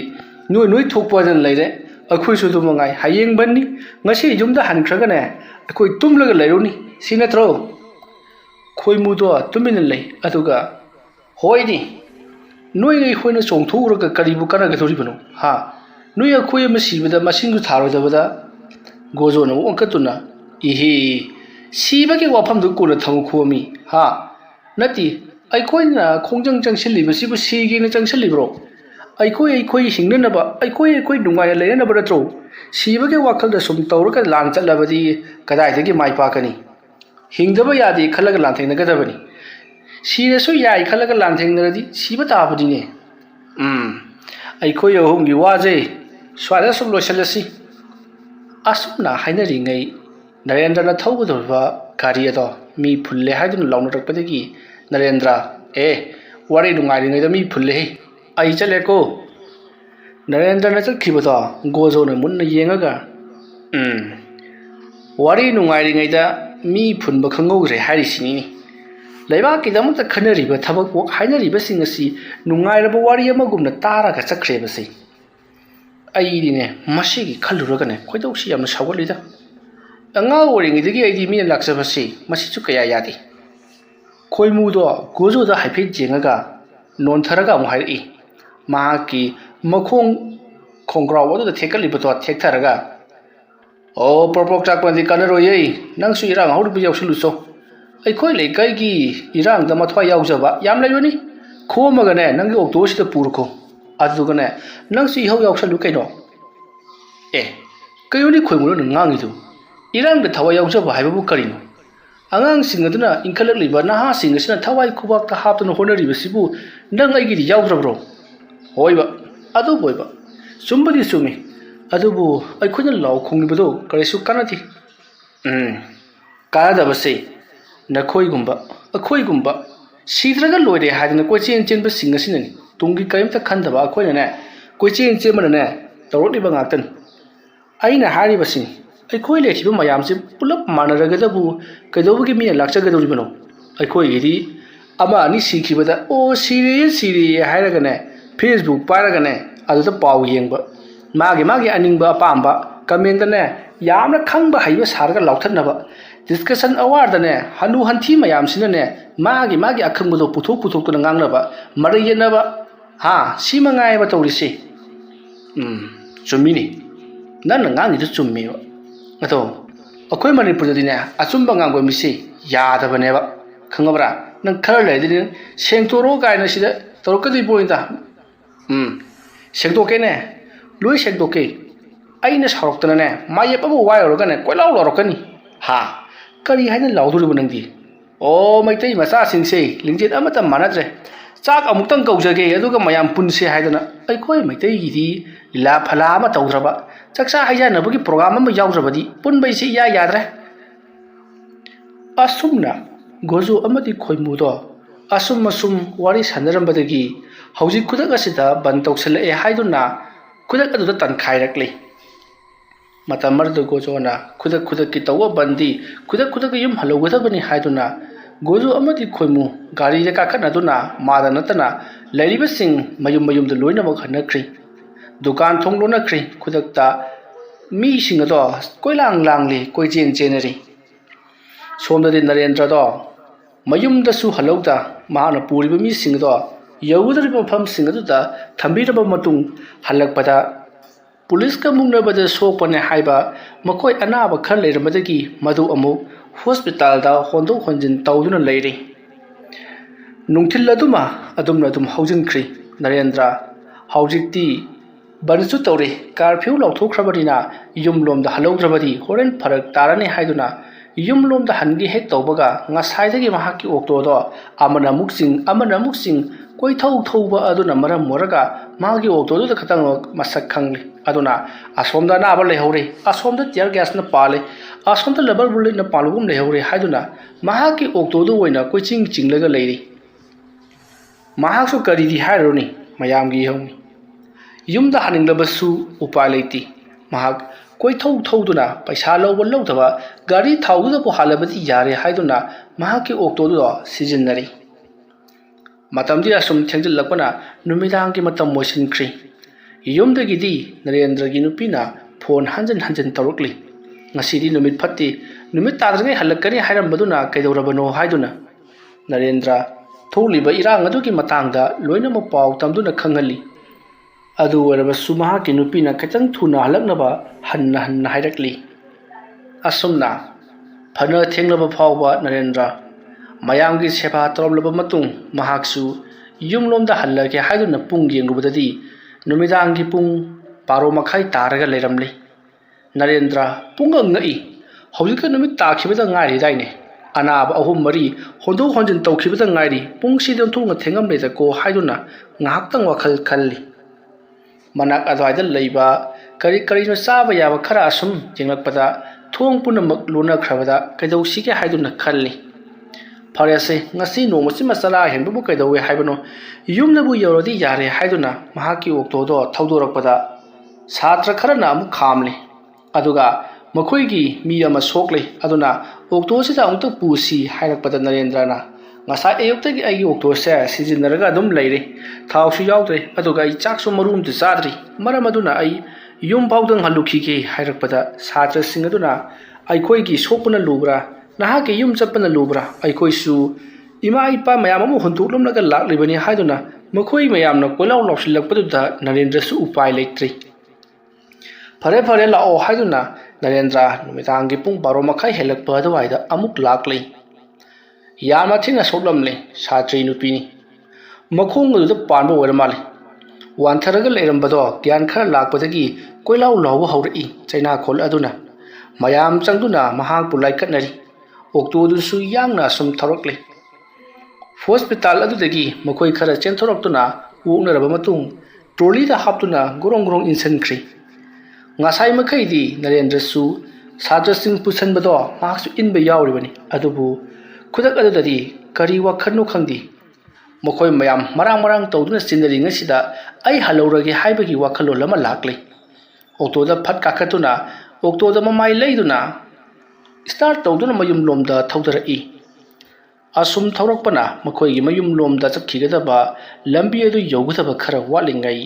ꯅꯣꯏ ꯊꯣꯛꯄꯗꯅ ꯂꯩꯔꯦ ꯑꯩꯈꯣꯏꯁꯨ ꯑꯗꯨꯝ ꯃꯉꯥꯏ ꯍꯌꯦꯡ ꯕꯟꯅꯤ ꯉꯁꯤ ꯌꯨꯝꯗ ꯍꯟꯈ꯭ꯔꯒꯅꯦ ꯑꯩꯈꯣꯏ ꯇꯨꯝꯂꯒ ꯂꯩꯔꯨꯅꯤ ꯁꯤ ꯅꯠꯇ꯭ꯔꯣ ꯈꯣꯏꯃꯨꯗꯣ ꯇꯨꯃꯤꯟꯅ ꯂꯩ ꯑꯗꯨꯒ ꯍꯣꯏꯅꯤ ꯅꯣꯏꯒ ꯑꯩꯈꯣꯏꯅ ꯆꯣꯡꯊꯣꯛꯎꯔꯒ ꯀꯔꯤꯕꯨ ꯀꯥꯟꯅꯒꯗꯧꯔꯤꯕꯅꯣ ꯍꯥ ꯅꯣꯏ ꯑꯩꯈꯣꯏ ꯑꯃ ꯁꯤꯕꯗ ꯃꯁꯤꯡꯁꯨ ꯊꯥꯔꯣꯏꯗꯕꯗ ꯒꯣꯖꯣꯅ ꯑꯃꯨꯛ ꯑꯣꯟꯈꯠꯇꯨꯅ ꯏꯍꯦ ꯁꯤꯕꯒꯤ ꯋꯥꯐꯝꯗꯨ ꯀꯣꯟꯅ ꯊꯝꯃꯨ ꯈꯣꯝꯃꯤ ꯍꯥ ꯅꯠꯇꯦ ꯑꯩꯈꯣꯏꯅ ꯈꯣꯡꯖꯪ ꯆꯪꯁꯤꯜꯂꯤꯕꯁꯤꯕꯨ ꯁꯤꯒꯦꯅ ꯆꯪꯁꯤꯜꯂꯤꯕ꯭ꯔꯣ ꯑꯩꯈꯣꯏ ꯍꯤꯡꯅꯅꯕ ꯑꯩꯈꯣꯏ ꯅꯨꯡꯉꯥꯏꯅ ꯂꯩꯅꯅꯕ ꯅꯠꯇ꯭रो ꯁꯤꯕꯒꯤ ꯋꯥꯈꯜꯗ ꯁꯨꯝ ꯇꯧꯔꯒ ꯂꯥꯟ ꯆꯠꯂꯕꯗꯤ ꯀꯗꯥꯏꯗꯒꯤ ꯃꯥꯏ ꯄꯥꯛꯀꯅꯤ ꯍꯤꯡꯗꯕ ꯌꯥꯗꯦ ꯈꯜꯂꯒ ꯂꯥꯟꯊꯦꯡꯅꯒꯗꯕꯅꯤ ꯁꯤꯔꯁꯨ ꯌꯥꯏ ꯈꯜꯂꯒ ꯂꯥꯟꯊꯦꯡꯅꯔꯗꯤ ꯁꯤꯕ ꯇꯥꯕꯅꯤꯅꯦ ꯑꯩꯈꯣꯏ ꯑꯍꯨꯝꯒꯤ ꯋꯥꯁꯦ ꯁ꯭ꯋꯥꯏꯗ ꯁꯨꯝ ꯂꯣꯏꯁꯤꯜꯂꯁꯤ ꯑꯁꯨꯝꯅ ꯍꯥꯏꯅꯔꯤꯉꯩ ꯅꯔꯦꯟꯗ꯭ꯔꯅ ꯊꯧꯒꯗꯧꯔꯤꯕ ꯒꯥꯔꯤ ꯑꯗꯣ ꯃꯤ ꯐꯨꯜꯂꯦ ꯍꯥꯏꯗꯨꯅ ꯂꯥꯎꯅꯔꯛꯄꯗꯒꯤ ꯅꯔꯦꯟꯗ꯭ꯔ ꯋꯥꯔꯤ ꯅꯨꯡꯉꯥꯏꯔꯤꯉꯩꯗ ꯃꯤ ꯐꯨꯜꯂꯦꯍꯦ ꯑꯩ ꯆꯠꯂꯦꯀꯣ ꯅꯔꯦꯟꯗ꯭ꯔꯅ ꯆꯠꯈꯤꯕꯗꯣ ꯒꯣꯖꯣꯅ ꯃꯨꯟꯅ ꯌꯦꯡꯉꯒ ꯋꯥꯔꯤ ꯅꯨꯡꯉꯥꯏꯔꯤꯉꯩꯗ ꯃꯤ ꯐꯨꯟꯕ ꯈꯪꯍꯧꯗ꯭ꯔꯦ ꯍꯥꯏꯔꯤꯁꯤꯅꯤꯅꯤ ꯂꯩꯕꯥꯛꯀꯤꯗꯃꯛꯇ ꯈꯟꯅꯔꯤꯕ ꯊꯕꯛ ꯍꯥꯏꯅꯔꯤꯕꯁꯤꯡ ꯑꯁꯤ ꯅꯨꯡꯉꯥꯏꯔꯕ ꯋꯥꯔꯤ ꯑꯃꯒꯨꯝꯅ ꯇꯥꯔꯒ ꯆꯠꯈ꯭ꯔꯦꯕꯁꯤ ꯑꯩꯗꯤꯅꯦ ꯃꯁꯤꯒꯤ ꯈꯜꯂꯨꯔꯒꯅꯦ ꯈꯣꯏꯗꯧꯁꯤ ꯌꯥꯝꯅ ꯁꯥꯎꯒꯠꯂꯤꯗ ꯑꯉꯥꯡ ꯑꯣꯏꯔꯤꯉꯩꯗꯒꯤ ꯑꯩꯗꯤ ꯃꯤꯅ ꯂꯥꯛꯆꯕꯁꯤ ꯃꯁꯤꯁꯨ ꯀꯌꯥ ꯌꯥꯗꯦ ꯈꯣꯏꯃꯨꯗꯣ ꯒꯣꯖꯣꯗ ꯍꯥꯏꯐꯦꯠ ꯌꯦꯡꯉꯒ ꯅꯣꯟꯊꯔꯒ ꯑꯃꯨꯛ ꯍꯥꯏꯔꯛꯏ ꯃꯍꯥꯛꯀꯤ ꯃꯈꯣꯡ ꯈꯣꯡꯒ꯭ꯔꯥꯎ ꯑꯗꯨꯗ ꯊꯦꯛꯀꯠꯂꯤꯕꯗꯣ ꯊꯦꯛꯊꯔꯒ ꯄ꯭ꯔꯣꯛ ꯆꯥꯛꯄꯗꯤ ꯀꯥꯟꯅꯔꯣꯏꯌꯦ ꯅꯪꯁꯨ ꯏꯔꯥꯡ ꯍꯧꯔꯤꯕ ꯌꯥꯎꯁꯜꯂꯨꯆꯣ ꯑꯩꯈꯣꯏ ꯂꯩꯀꯥꯏꯒꯤ ꯏꯔꯥꯡꯗ ꯃꯊ꯭ꯋꯥꯏ ꯌꯥꯎꯖꯕ ꯌꯥꯝ ꯂꯩꯕꯅꯤ ꯈꯣꯝꯃꯒꯅꯦ ꯅꯪꯒꯤ ꯑꯣꯛꯇꯣꯁꯤꯗ ꯄꯨꯔꯈꯣ ꯑꯗꯨꯒꯅꯦ ꯅꯪꯁꯨ ꯏꯍꯧ ꯌꯥꯎꯁꯜꯂꯨ ꯀꯩꯅꯣ ꯀꯩꯅꯣꯅꯤ ꯈꯣꯏꯃꯨꯅ ꯉꯥꯡꯉꯤꯗꯨ ꯏꯔꯥꯡꯗ ꯊꯋꯥꯏ ꯌꯥꯎꯖꯕ ꯍꯥꯏꯕꯕꯨ ꯀꯔꯤꯅꯣ ꯑꯉꯥꯡꯁꯤꯡ ꯑꯗꯨꯅ ꯏꯟꯈꯠꯂꯛꯂꯤꯕ ꯅꯍꯥꯁꯤꯡ ꯑꯁꯤꯅ ꯊꯋꯥꯏ ꯈꯨꯕꯥꯛꯇ ꯍꯥꯞꯇꯨꯅ ꯍꯣꯠꯅꯔꯤꯕꯁꯤꯕꯨ ꯅꯪ ꯑꯩꯒꯤꯗꯤ ꯌꯥꯎꯗ꯭ꯔꯕ꯭ꯔꯣ ꯍꯣꯏꯕ ꯑꯗꯨꯕꯣꯏꯕ ꯆꯨꯝꯕꯗꯤ ꯆꯨꯝꯃꯤ ꯑꯗꯨꯕꯨ ꯑꯩꯈꯣꯏꯅ ꯂꯥꯎ ꯈꯣꯡꯂꯤꯕꯗꯣ ꯀꯔꯤꯁꯨ ꯀꯥꯟꯅꯗꯦ ꯀꯥꯟꯅꯗꯕꯁꯦ ꯅꯈꯣꯏꯒꯨꯝꯕ ꯑꯩꯈꯣꯏꯒꯨꯝꯕ ꯁꯤꯗ꯭ꯔꯒ ꯂꯣꯏꯔꯦ ꯍꯥꯏꯗꯅ ꯀꯣꯏꯆꯦꯟ ꯆꯦꯟꯕꯁꯤꯡ ꯑꯁꯤꯅꯅꯤ ꯇꯨꯡꯒꯤ ꯀꯔꯤꯝꯇ ꯈꯟꯗꯕ ꯑꯩꯈꯣꯏꯅꯅꯦ ꯀꯣꯏꯆꯦꯟ ꯆꯦꯟꯕꯅꯅꯦ ꯇꯧꯔꯛꯂꯤꯕ ꯉꯥꯛꯇꯅꯤ ꯑꯩꯅ ꯍꯥꯏꯔꯤꯕꯁꯤꯡ ꯑꯩꯈꯣꯏ ꯂꯩꯔꯤꯕ ꯃꯌꯥꯝꯁꯦ ꯄꯨꯂꯞ ꯃꯥꯟꯅꯔꯒꯗꯕꯨ ꯀꯩꯗꯧꯕꯒꯤ ꯃꯤꯅ ꯂꯥꯛꯆꯒꯗꯧꯔꯤꯕꯅꯣ ꯑꯩꯈꯣꯏꯒꯤꯗꯤ ꯑꯃ ꯑꯅꯤ ꯁꯤꯈꯤꯕꯗ ꯁꯤꯔꯦ ꯍꯥꯏꯔꯒꯅꯦ ꯐꯦꯁꯕꯨꯛ ꯄꯥꯏꯔꯒꯅꯦ ꯑꯗꯨꯗ ꯄꯥꯎ ꯌꯦꯡꯕ ꯃꯥꯒꯤ ꯑꯅꯤꯡꯕ ꯑꯄꯥꯝꯕ ꯀꯃꯦꯟꯗꯅꯦ ꯌꯥꯝꯅ ꯈꯪꯕ ꯍꯩꯕ ꯁꯥꯔꯒ ꯂꯥꯎꯊꯠꯅꯕ ꯗꯤꯁꯀꯁꯟ ꯑꯋꯥꯔꯗꯅꯦ ꯍꯅꯨ ꯍꯟꯊꯤ ꯃꯌꯥꯝꯁꯤꯅꯅꯦ ꯃꯥꯒꯤ ꯑꯈꯪꯕꯗꯣ ꯄꯨꯊꯣꯛꯇꯨꯅ ꯉꯥꯡꯅꯕ ꯃꯔꯩ ꯌꯦꯠꯅꯕ ꯁꯤ ꯃꯉꯥꯏꯕ ꯇꯧꯔꯤꯁꯤ ꯆꯨꯝꯃꯤꯅꯤ ꯅꯪꯅ ꯉꯥꯡꯉꯤꯗꯨ ꯆꯨꯝꯃꯦꯕ ꯑꯗꯣ ꯑꯩꯈꯣꯏ ꯃꯅꯤꯄꯨꯔꯗꯗꯤꯅꯦ ꯑꯆꯨꯝꯕ ꯉꯥꯡꯕ ꯃꯤꯁꯤ ꯌꯥꯗꯕꯅꯦꯕ ꯈꯪꯉꯕ꯭ꯔꯥ ꯅꯪ ꯈꯔ ꯂꯩꯔꯗꯤ ꯁꯦꯡꯇꯣꯔꯛꯑꯣ ꯀꯥꯏꯅ ꯁꯤꯗ ꯇꯧꯔꯛꯀꯗꯣꯏ ꯄꯣꯠꯅꯤꯗ ꯁꯦꯡꯗꯣꯛꯀꯦꯅꯦ ꯂꯣꯏ ꯁꯦꯡꯗꯣꯛꯀꯦ ꯑꯩꯅ ꯁꯥꯎꯔꯛꯇꯅꯅꯦ ꯃꯥꯌꯦꯞ ꯑꯃ ꯋꯥꯏꯔꯨꯔꯒꯅꯦ ꯀꯣꯏꯂꯥꯎ ꯂꯥꯎꯔꯛꯀꯅꯤ ꯀꯔꯤ ꯍꯥꯏꯅ ꯂꯥꯎꯗꯣꯔꯤꯕ ꯅꯪꯗꯤ ꯃꯩꯇꯩ ꯃꯆꯥꯁꯤꯡꯁꯦ ꯂꯤꯡꯖꯦꯜ ꯑꯃꯠꯇ ꯃꯥꯟꯅꯗ꯭ꯔꯦ ꯆꯥꯛ ꯑꯃꯨꯛꯇꯪ ꯀꯧꯖꯒꯦ ꯑꯗꯨꯒ ꯃꯌꯥꯝ ꯄꯨꯟꯁꯦ ꯍꯥꯏꯗꯅ ꯑꯩꯈꯣꯏ ꯃꯩꯇꯩꯒꯤꯗꯤ ꯂꯤꯂꯥ ꯐꯂꯥ ꯑꯃ ꯇꯧꯗ꯭ꯔꯕ ꯆꯥꯛꯆꯥ ꯍꯩꯖꯥꯟꯅꯕꯒꯤ ꯄ꯭ꯔꯣꯒ꯭ꯔꯥꯝ ꯑꯃ ꯌꯥꯎꯗ꯭ꯔꯕꯗꯤ ꯄꯨꯟꯕꯩꯁꯤ ꯏꯌꯥ ꯌꯥꯗ꯭ꯔꯦ ꯑꯁꯨꯝꯅ ꯒꯣꯖꯣ ꯑꯃꯗꯤ ꯈꯣꯏꯃꯨꯗꯣ ꯑꯁꯨꯝ ꯋꯥꯔꯤ ꯁꯥꯟꯅꯔꯝꯕꯗꯒꯤ ꯍꯧꯖꯤꯛ ꯈꯨꯗꯛ ꯑꯁꯤꯗ ꯕꯟ ꯇꯧꯁꯜꯂꯛꯑꯦ ꯍꯥꯏꯗꯨꯅ ꯈꯨꯗꯛ ꯑꯗꯨꯗ ꯇꯟꯈꯥꯏꯔꯛꯂꯤ Matam mardu Gojona Kudaki Tawa Bandi Kudaki Yum Hello with a Bani Haiduna Gozo Amati Koimu Gari the Kakanaduna Mada Natana Lady Sing Mayum the Luina Hanakri Dukan Tonglona Kri Kudakta Mi Singado Koilang Langli Koijin Jeneri Sonda de Narendra do Mayum the Su Halota Mahana Puri Mi Singado Yawudri Pam Singada Tambita Matung Halakpada Police ka mungna bada sokpane haiba makoi anaba khar leirmadagi madu amu hospital da hondo honjin tawduna leiri nungthil aduma adum haujinkri Narendra haujikti bansu tawre curfew lauthokhrabadina yumlom da halaudrabadi horen pharak tarani haiduna yumlom da hangi hek tawbaga ngasaidagi mahaki okto do amana muksing koi thauba aduna maram moraga magi okto do khatang masak khangli aduna asomda na aba lehore asomda tear gas na pale asomda lebar bullet na palugum lehore haiduna mahaki okto do oina koi chinglaga leiri mahaksu kari di haironi mayamgi homi yumda haninglabasu upai leiti mahak koi thauduna paisa lowdaba gari thaudu bo halabati yare haiduna mahaki okto do sijinnari matamdi asum thengjil lakona numidang ki matam motion kri yumdagidi Narendra gi nupina phone hanjan tarukli ngasidi numit phatti numit tadrage halakani hairambaduna kaidorabano haiduna Narendra tholiba irang adugi matangda loina mo paw tamduna khangali adu waraba sumaha ki nupina katang thuna halaknaba hanna hairakli asumna phana thenglaba phawba Narendra mayamgi seba toroblaba matung mahaksu yumlomda hallake haiduna pung yengubadadi numidangi pung paro makhai taraga leramli Narendra punga ngai hojika numit takhibada ngari daine anaba ahum mari hondo honjin tawkhibada ngari pung sidon thunga thengam leda ko haiduna ngahaktang wakhal khalli manak adwaida leiba kari no saba yaba khara asum jenglakpada thong punamak luna khrabada kaidau sike haiduna khalli Parese ngasi no musi masala henbu kaidawe haibano yumnabu yorodi yare haiduna mahaki okto do thaudorakpada satra kharana amu khamli aduga makhoigi mi ama sokle aduna okto sida amta pusi hairakpada Narendra na ngasa ayukta gi agi okto se sijinaraga dum leire thausu yawdre aduga I chaksu marum tu sadri maramaduna ai yum bawdang halukhi ke hairakpada satra singaduna ai khoigi sopuna lubra Nahaki yum chapana lubra aikoi su ima ipa mayam amu huntuklum naga laklibani haiduna makhoi mayam na kolau lawsilakpaduda Narendra su upai leitri phare lao haiduna Narendra numidangi pung 12 makhai helakpa dawaida amuk laklei yama thina soklamle satri nupini makhong adu panba oramale wantharaga leirambado gyan khara lakpadagi koilau lawu hauri chaina khol aduna mayam changduna mahang pulai katnari okto du su yang na sum tharokle hospital adudagi makoi khara chenthoroktuna uknaraba matung trolley da haptuna gorong insan khri ngasai makai di Narendra su sadra sing pusan bado maksu inba yawribani adubu khudak adudadi kari wakhanu khangdi makoi mayam marang tawduna sinari ngasida ai halorage haibagi wakhalo lama lakle okto da phat kakatuna okto da mamai leiduna start tawduna mayum lomda thawdarai asum thawrakpana makhoigi mayum lomda chakhigadaba lambi adu yogadaba khara walingai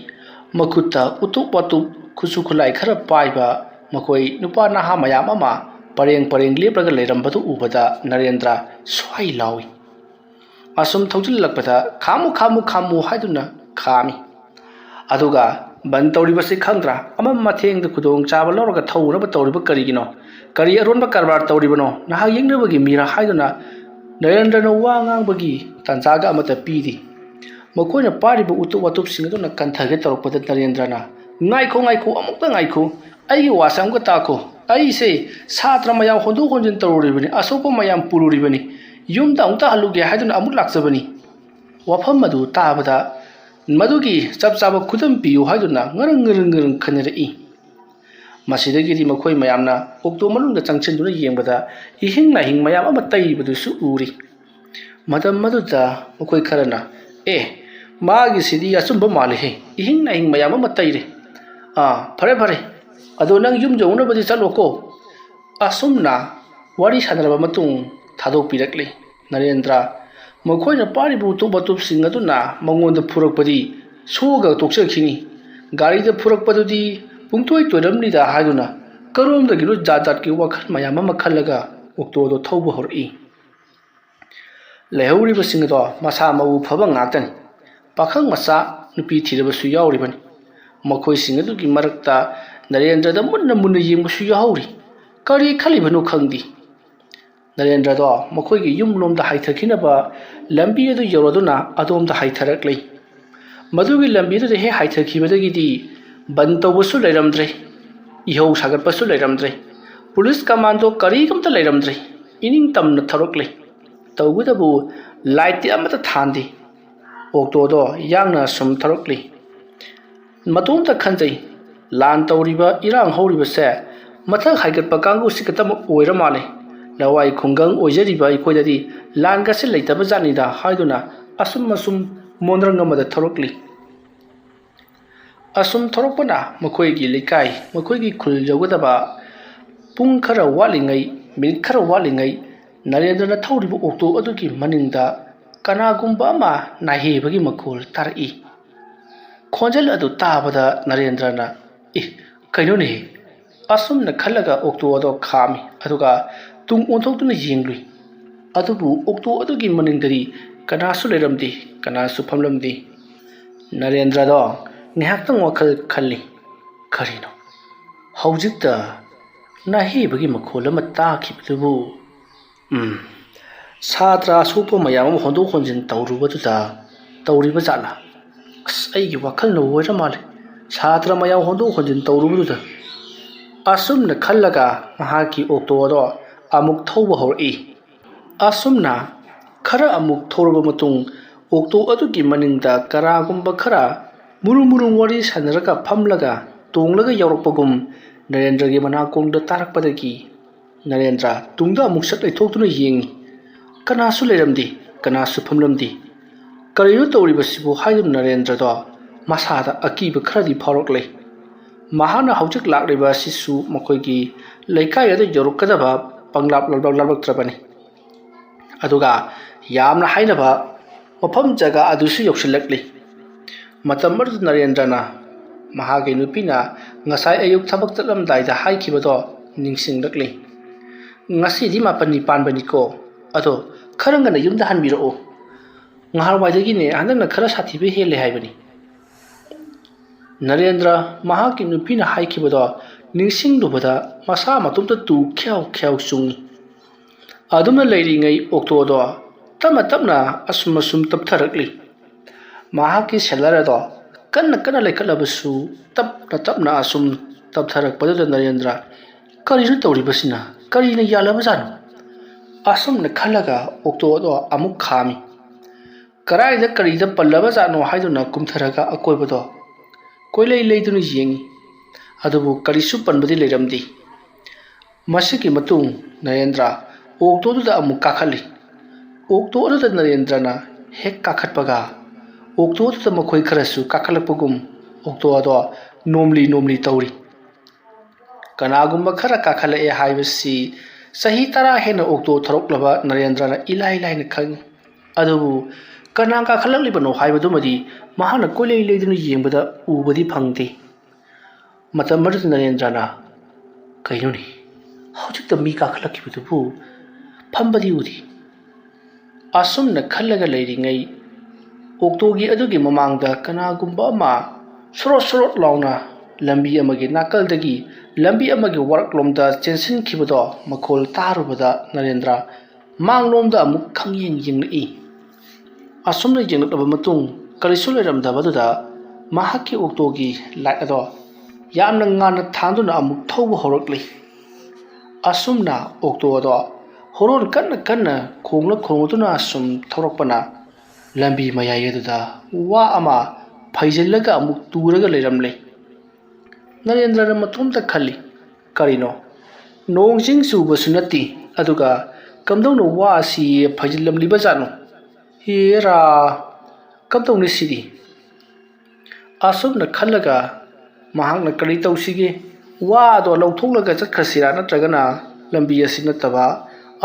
makutta utuk watu khusu khulai khara paiba makhoi nupa naha mayam ama pareng lepraga leirambadu ubada Narendra swai lawi asum thawjil lakpada khamu haiduna khami aduga ban tawribasi khandra ama matheng da khudong chaba lawraga thawraba tawriba karigino kari aronba karbar tawribano naha yengnabagi mira haiduna Narendra na wangang bagi tanjaga amata pidi makoina pariba utu watup singaduna kanthage tarokpada Narendra na ngaiko amukta ngaiko ai wasamga tako ai se satra mayam hondu honjin taruribani asopa mayam pururibani yumda amta haluge haiduna amuk laksabani wafam madu tabada madugi chapchaba khudam piu haiduna ngarang khanari masidagiri makhoi mayamna okto manungda changchenduna yengbada ihing na hing mayam ama taibadu su uri madam maduda makhoi kharana magi sidi asumba male he ihing na hing mayam ama taire phare ꯑꯗꯣ ꯅꯪ ꯌꯨꯝ ꯌꯧꯅꯕꯗꯤ ꯆꯠꯂꯣꯀꯣ ꯑꯁꯨꯝꯅ ꯋꯥꯔꯤ ꯁꯥꯟꯅꯔꯕ ꯃꯇꯨꯡ ꯊꯥꯗꯣꯛꯄꯤꯔꯛꯂꯤ ꯅꯔꯦꯟꯗ꯭ꯔ ꯃꯈꯣꯏꯅ ꯄꯥꯏꯔꯤꯕ ꯎꯇꯨꯞ ꯋꯥꯇꯨꯞꯁꯤꯡ ꯑꯗꯨꯅ ꯃꯉꯣꯟꯗ ꯐꯨꯔꯛꯄꯗꯤ ꯁꯣꯛꯑꯒ ꯇꯣꯛꯆꯈꯤꯅꯤ ꯒꯥꯔꯤꯗ ꯐꯨꯔꯛꯄꯗꯨꯗꯤ ꯄꯨꯡꯇꯣꯏ ꯇꯣꯏꯔꯝꯅꯤꯗ ꯍꯥꯏꯗꯨꯅ ꯀꯔꯣꯝꯗꯒꯤꯅꯣ ꯖꯥꯠ ꯖꯥꯠꯀꯤ ꯋꯥꯈꯜ ꯃꯌꯥꯝ ꯑꯃ ꯈꯜꯂꯒ ꯑꯣꯛꯇꯣꯗꯣ ꯊꯧꯕ ꯍꯧꯔꯛꯏ ꯂꯩꯍꯧꯔꯤꯕꯁꯤꯡ ꯑꯗꯣ ꯃꯁꯥ ꯃꯎ ꯐꯕ ꯉꯥꯛꯇꯅꯤ ꯄꯥꯈꯪ ꯃꯆꯥ ꯅꯨꯄꯤ ꯊꯤꯔꯕꯁꯨ ꯌꯥꯎꯔꯤꯕꯅꯤ ꯃꯈꯣꯏꯁꯤꯡ ꯑꯗꯨꯒꯤ ꯃꯔꯛꯇ ꯅꯔꯦꯟꯗ꯭ꯔꯗ ꯃꯨꯟꯅ ꯃꯨꯟꯅ ꯌꯦꯡꯕꯁꯨ ꯌꯥꯎꯍꯧꯔꯤ ꯀꯔꯤ ꯈꯜꯂꯤꯕꯅꯣ ꯈꯪꯗꯦ ꯅꯔꯦꯟꯗ꯭ꯔꯗꯣ ꯃꯈꯣꯏꯒꯤ ꯌꯨꯝꯂꯣꯝꯗ ꯍꯥꯏꯊꯈꯤꯅꯕ ꯂꯝꯕꯤ ꯑꯗꯨ ꯌꯧꯔꯗꯨꯅ ꯑꯗꯣꯝꯗ ꯍꯥꯏꯊꯔꯛꯂꯤ ꯃꯗꯨꯒꯤ ꯂꯝꯕꯤꯗꯨꯗ ꯍꯦꯛ ꯍꯥꯏꯊꯈꯤꯕꯗꯒꯤꯗꯤ ꯕꯟ ꯇꯧꯕꯁꯨ ꯂꯩꯔꯝꯗ꯭ꯔꯦ ꯏꯍꯧ ꯁꯥꯒꯠꯄꯁꯨ ꯂꯩꯔꯝꯗ꯭ꯔꯦ ꯄꯨꯂꯤꯁ ꯀꯃꯥꯟꯗꯣ ꯀꯔꯤꯒꯨꯝꯇ ꯂꯩꯔꯝꯗ꯭ꯔꯦ ꯏꯅꯤꯡ ꯇꯝꯅ ꯊꯧꯔꯛꯂꯤ ꯇꯧꯕꯇꯕꯨ ꯂꯥꯏꯠꯇꯤ ꯑꯃꯠꯇ ꯊꯥꯟꯗꯦ ꯑꯣꯛꯇꯣꯗꯣ ꯌꯥꯡꯅ ꯁꯨꯝ ꯊꯧꯔꯛꯂꯤ ꯃꯇꯣꯝꯇ ꯈꯟꯖꯩ ꯂꯥꯟ ꯇꯧꯔꯤꯕ ꯏꯔꯥꯡ ꯍꯧꯔꯤꯕꯁꯦ ꯃꯊꯛ ꯍꯥꯏꯒꯠꯄ ꯀꯥꯡꯕꯨꯁꯤ ꯈꯛꯇꯃꯛ ꯑꯣꯏꯔ ꯃꯥꯜꯂꯦ ꯂꯋꯥꯏ ꯈꯨꯡꯒꯪ ꯑꯣꯏꯖꯔꯤꯕ ꯑꯩꯈꯣꯏꯗꯗꯤ ꯂꯥꯟꯒꯁꯦ ꯂꯩꯇꯕ ꯖꯥꯠꯅꯤꯗ ꯍꯥꯏꯗꯨꯅ ꯑꯁꯨꯝ ꯃꯣꯟꯗ꯭ꯔꯪ ꯑꯃꯗ ꯊꯧꯔꯛꯂꯤ ꯑꯁꯨꯝ ꯊꯧꯔꯛꯄꯅ ꯃꯈꯣꯏꯒꯤ ꯂꯩꯀꯥꯏ ꯃꯈꯣꯏꯒꯤ ꯈꯨꯜ ꯌꯧꯒꯗꯕ ꯄꯨꯡ ꯈꯔ ꯋꯥꯠꯂꯤꯉꯩ ꯃꯤꯅꯤꯠ ꯈꯔ ꯋꯥꯠꯂꯤꯉꯩ ꯅꯔꯦꯟꯗ꯭ꯔꯅ ꯊꯧꯔꯤꯕ ꯑꯣꯛꯇꯣ ꯑꯗꯨꯒꯤ ꯃꯅꯤꯡꯗ ꯀꯅꯥꯒꯨꯝꯕ ꯑꯃ ꯅꯥꯍꯦꯕꯒꯤ ꯃꯈꯣꯜ ꯇꯥꯔꯛꯏ ꯈꯣꯟꯖꯦꯜ ꯑꯗꯨ ꯇꯥꯕꯗ ꯅꯔꯦꯟꯗ꯭ꯔꯅ ꯀꯩꯅꯣꯅꯦ ꯑꯁꯨꯝꯅ ꯈꯜꯂꯒ ꯑꯣꯛꯇꯣ ꯑꯗꯣ ꯈꯥꯝꯃꯤ ꯑꯗꯨꯒ ꯇꯨꯡ ꯑꯣꯟꯊꯣꯛꯇꯨꯅ ꯌꯦꯡꯂꯨꯏ ꯑꯗꯨꯕꯨ ꯑꯣꯛꯇꯣ ꯑꯗꯨꯒꯤ ꯃꯅꯤꯡꯗꯗꯤ ꯀꯅꯥꯁꯨ ꯂꯩꯔꯝꯗꯦ ꯀꯅꯥꯁꯨ ꯐꯝꯂꯝꯗꯦ ꯅꯔꯦꯟꯗ꯭ꯔꯗꯣ ꯉꯥꯏꯍꯥꯛꯇꯪ ꯋꯥꯈꯜ ꯈꯜꯂꯤ ꯀꯔꯤꯅꯣ ꯍꯧꯖꯤꯛꯇ ꯅꯥꯍꯦꯕꯒꯤ ꯃꯈꯣꯜ ꯑꯃ ꯇꯥꯈꯤꯕꯗꯨꯕꯨ ꯁꯥꯇ꯭ꯔ ꯑꯁꯣꯛꯄ ꯃꯌꯥꯝ ꯑꯃ ꯍꯣꯟꯗꯣꯛ ꯍꯣꯟꯖꯤꯟ ꯇꯧꯔꯨꯕꯗꯨꯗ ꯇꯧꯔꯤꯕ ꯖꯥꯠꯂꯥ ꯑꯩꯒꯤ ꯋꯥꯈꯜꯅ ꯑꯣꯏꯔ ꯃꯥꯜꯂꯦ ꯁꯥꯇ꯭ꯔ ꯃꯌꯥꯝ ꯍꯣꯟꯗꯣꯛ ꯍꯣꯟꯖꯤन ꯇꯧꯔꯨꯕꯗꯨꯗ ꯑꯁꯨꯝꯅ ꯈꯜꯂꯒ ꯃꯍꯥꯛꯀꯤ ꯑꯣꯛꯇꯣ ꯑꯗꯣ ꯑꯃꯨꯛ ꯊꯧꯕ ꯍꯧꯔꯛꯏ ꯑꯁꯨꯝꯅ ꯈꯔ ꯑꯃꯨꯛ ꯊꯧꯔꯕ ꯃꯇꯨꯡ ꯑꯣꯛꯇꯣ ꯑꯗꯨꯒꯤ ꯃꯅꯤꯡꯗ ꯀꯅꯥꯒꯨꯝꯕ ꯈꯔ ꯃꯨꯔꯨꯝ ꯋꯥꯔꯤ ꯁꯥꯟꯅꯔꯒ ꯐꯝꯂꯒ ꯇꯣꯡꯂꯒ ꯌꯧꯔꯛꯄꯒꯨꯝ ꯅꯔꯦꯟꯗ꯭ꯔꯒꯤ ꯃꯅꯥꯀꯣꯡꯗ ꯇꯥꯔꯛꯄꯗꯒꯤ ꯅꯔꯦꯟꯗ꯭ꯔ ꯇꯨꯡꯗ ꯑꯃꯨꯛ ꯁꯠ ꯂꯩꯊꯣꯛꯇꯨꯅ ꯌꯦꯡꯉꯤ ꯀꯅꯥꯁꯨ ꯂꯩꯔꯝꯗꯦ ꯀꯅꯥꯁꯨ ꯐꯝꯂꯝꯗꯦ ꯀꯔꯤꯅꯣ ꯇꯧꯔꯤꯕꯁꯤꯕꯨ ꯍꯥꯏꯗꯨꯅ ꯅꯔꯦꯟꯗ꯭ꯔꯗꯣ ꯃꯁꯥꯗ ꯑꯀꯤꯕ ꯈꯔꯗꯤ ꯐꯥꯎꯔꯛꯂꯦ ꯃꯍꯥꯛꯅ ꯍꯧꯖꯤꯛ ꯂꯥꯛꯂꯤꯕ ꯑꯁꯤꯁꯨ ꯃꯈꯣꯏꯒꯤ ꯂꯩꯀꯥꯏ ꯑꯗꯨ ꯌꯧꯔꯛꯀꯗꯕ ꯂꯥꯞꯂꯛꯇ꯭ꯔꯕꯅꯤ ꯑꯗꯨꯒ ꯌꯥꯝꯅ ꯍꯥꯏꯅꯕ ꯃꯐꯝ ꯖꯒꯥ ꯑꯗꯨꯁꯨ ꯌꯧꯁꯤꯜꯂꯛꯂꯤ ꯃꯇꯝ ꯑꯗꯨꯗ ꯅꯔꯦꯟꯗ꯭ꯔꯅ ꯃꯍꯥꯛꯀꯤ ꯅꯨꯄꯤꯅ ꯉꯁꯥꯏ ꯑꯌꯨꯛ ꯊꯕꯛ ꯆꯠꯂꯝꯗꯥꯏꯗ ꯍꯥꯏꯈꯤꯕꯗꯣ ꯅꯤꯡꯁꯤꯡꯂꯛꯂꯤ ꯉꯁꯤꯗꯤ 7ꯅꯤ ꯄꯥꯟꯕꯅꯤꯀꯣ ꯑꯗꯣ ꯈꯔ ꯉꯟꯅ ꯌꯨꯝꯗ ꯍꯟꯕꯤꯔꯛꯑꯣ ꯉꯍꯥꯟꯋꯥꯏꯗꯒꯤꯅꯦ ꯍꯟꯗꯛꯅ ꯈꯔ ꯁꯥꯊꯤꯕ ꯍꯦꯜꯂꯦ ꯍꯥꯏꯕꯅꯤ ꯅꯔꯦꯟꯗ꯭ꯔ ꯃꯍꯥꯛꯀꯤ ꯅꯨꯄꯤꯅ ꯍꯥꯏꯈꯤꯕꯗꯣ ꯅꯤꯡꯁꯤꯡꯂꯨꯕꯗ ꯃꯁꯥ ꯃꯇꯣꯝꯇ ꯇꯨ ꯈ꯭ꯌꯥꯎ ꯆꯨꯡꯉꯤ ꯑꯗꯨꯝꯅ ꯂꯩꯔꯤꯉꯩ ꯑꯣꯛꯇꯣꯗꯣ ꯇꯞꯅ ꯑꯁꯨꯝ ꯇꯞꯊꯔꯛꯂꯤ ꯃꯍꯥꯛꯀꯤ ꯁꯦꯂꯔ ꯑꯗꯣ ꯀꯟꯅ ꯂꯩꯈꯠꯂꯕꯁꯨ ꯇꯞꯅ ꯑꯁꯨꯝ ꯇꯞꯊꯔꯛꯄꯗꯨꯗ ꯅꯔꯦꯟꯗ꯭ꯔ ꯀꯔꯤꯅꯣ ꯇꯧꯔꯤꯕꯁꯤꯅ ꯀꯔꯤꯅ ꯌꯥꯜꯂꯕꯖꯥꯠꯅꯣ ꯑꯁꯨꯝꯅ ꯈꯜꯂꯒ ꯑꯣꯛꯇꯣ ꯑꯗꯣ ꯑꯃꯨꯛ ꯈꯥꯝꯃꯤ ꯀꯔꯥꯏꯗ ꯀꯔꯤꯗ ꯄꯜꯂꯕꯖꯥꯠꯅꯣ ꯍꯥꯏꯗꯨꯅ ꯀꯨꯝꯊꯔꯒ ꯑꯀꯣꯏꯕꯗꯣ ꯀꯣꯏꯂꯩ ꯂꯩꯗꯨꯅ ꯌꯦꯡꯉꯤ ꯑꯗꯨꯕꯨ ꯀꯔꯤꯁꯨ ꯄꯟꯕꯗꯤ ꯂꯩꯔꯝꯗꯦ ꯃꯁꯤꯒꯤ ꯃꯇꯨꯡ ꯅꯔꯦꯟꯗ꯭ꯔ ꯑꯣꯛꯇꯣꯗꯨꯗ ꯑꯃꯨꯛ ꯀꯥꯈꯠꯂꯤ ꯑꯣꯛꯇꯣ ꯑꯗꯨꯗ ꯅꯔꯦꯟꯗ꯭ꯔꯅ ꯍꯦꯛ ꯀꯥꯈꯠꯄꯒ ꯑꯣꯛꯇꯣ ꯑꯗꯨꯗ ꯃꯈꯣꯏ ꯈꯔꯁꯨ ꯀꯥꯈꯠꯂꯛꯄꯒꯨꯝ ꯑꯣꯛꯇꯣ ꯑꯗꯣ ꯅꯣꯝꯂꯤ ꯇꯧꯔꯤ ꯀꯅꯥꯒꯨꯝꯕ ꯈꯔ ꯀꯥꯈꯠꯂꯛꯑꯦ ꯍꯥꯏꯕꯁꯤ ꯆꯍꯤ 10 ꯍꯦꯟꯅ ꯑꯣꯛꯇꯣ ꯊꯧꯔꯛꯂꯕ ꯅꯔꯦꯟꯗ꯭ꯔꯅ ꯏꯂꯥꯏ ꯂꯥꯏꯅ ꯈꯪꯉꯤ ꯑꯗꯨꯕꯨ ꯀꯅꯥ ꯀꯥꯈꯠꯂꯛꯂꯤꯕꯅꯣ ꯍꯥꯏꯕꯗꯨꯃꯗꯤ ꯃꯍꯥꯛꯅ ꯀꯣꯏꯂꯩ ꯂꯩꯗꯨꯅ ꯌꯦꯡꯕꯗ ꯎꯕꯗꯤ ꯐꯪꯗꯦ ꯃꯇꯝ ꯑꯗꯨꯗ ꯅꯔꯦꯟꯗ꯭ꯔꯅ ꯀꯩꯅꯣꯅꯤ ꯍꯧꯖꯤꯛꯇ ꯃꯤ ꯀꯥꯈꯠꯂꯛꯈꯤꯕꯗꯨꯕꯨ ꯐꯝꯕꯗꯤ ꯎꯗꯦ ꯑꯁꯨꯝꯅ ꯈꯜꯂꯒ ꯂꯩꯔꯤꯉꯩ ꯑꯣꯛꯇꯣꯒꯤ ꯑꯗꯨꯒꯤ ꯃꯃꯥꯡꯗ ꯀꯅꯥꯒꯨꯝꯕ ꯑꯃ ꯁꯣꯔꯣꯠ ꯂꯥꯎꯅ ꯂꯝꯕꯤ ꯑꯃꯒꯤ ꯅꯥꯀꯜꯗꯒꯤ ꯂꯝꯕꯤ ꯑꯃꯒꯤ ꯋꯥꯔꯛꯂꯣꯝꯗ ꯆꯦꯟꯁꯤꯟꯈꯤꯕꯗꯣ ꯃꯈꯣꯜ ꯇꯥꯔꯨꯕꯗ ꯅꯔꯦꯟꯗ꯭ꯔ ꯃꯥꯡꯂꯣꯝꯗ ꯑꯃꯨꯛ ꯌꯦꯡꯂꯛꯏ ꯑꯁꯨꯝꯅ ꯌꯦꯡꯂꯛꯂꯕ ꯃꯇꯨꯡ ꯀꯔꯤꯁꯨ ꯂꯩꯔꯝꯗꯕꯗꯨꯗ ꯃꯍꯥꯛꯀꯤ ꯑꯣꯛꯇꯣꯒꯤ ꯂꯥꯏꯠ ꯑꯗꯣ ꯌꯥꯝꯅ ꯉꯥꯟꯅ ꯊꯥꯟꯗꯨꯅ ꯑꯃꯨꯛ ꯊꯧꯕ ꯍꯧꯔꯛꯂꯤ ꯑꯁꯨꯝꯅ ꯑꯣꯛꯇꯣ ꯑꯗꯣ ꯍꯣꯔꯣꯟ ꯀꯟꯅ ꯈꯣꯡꯂꯗꯨꯅ ꯁꯨꯝ ꯊꯧꯔꯛꯄꯅ ꯂꯝꯕꯤ ꯃꯌꯥꯏ ꯑꯗꯨꯗ ꯋꯥ ꯑꯃ ꯐꯩꯖꯤꯜꯂꯒ ꯑꯃꯨꯛ ꯇꯨꯔꯒ ꯂꯩꯔꯝꯂꯦ ꯅꯔꯦꯟꯗ꯭ꯔꯅ ꯃꯇꯣꯝꯇ ꯈꯜꯂꯤ ꯀꯔꯤꯅꯣ ꯅꯣꯡ ꯆꯤꯡ ꯆꯨꯕꯁꯨ ꯅꯠꯇꯦ ꯑꯗꯨꯒ ꯀꯝꯗꯧꯅ ꯋꯥ ꯑꯁꯤ ꯐꯩꯖꯤꯜꯂꯝꯂꯤꯕꯖꯥꯠꯅꯣ ꯍꯦꯔꯥ ꯀꯝꯗꯧꯅꯤ ꯁꯤꯗꯤ ꯑꯁꯨꯝꯅ ꯈꯜꯂꯒ ꯃꯍꯥꯛꯅ ꯀꯔꯤ ꯇꯧꯁꯤꯒꯦ ꯋꯥꯗꯣ ꯂꯧꯊꯣꯛꯂꯒ ꯆꯠꯈ꯭ꯔꯁꯤꯔꯥ ꯅꯠꯇ꯭ꯔꯒꯅ ꯂꯝꯕꯤ ꯑꯁꯤ ꯅꯠꯇꯕ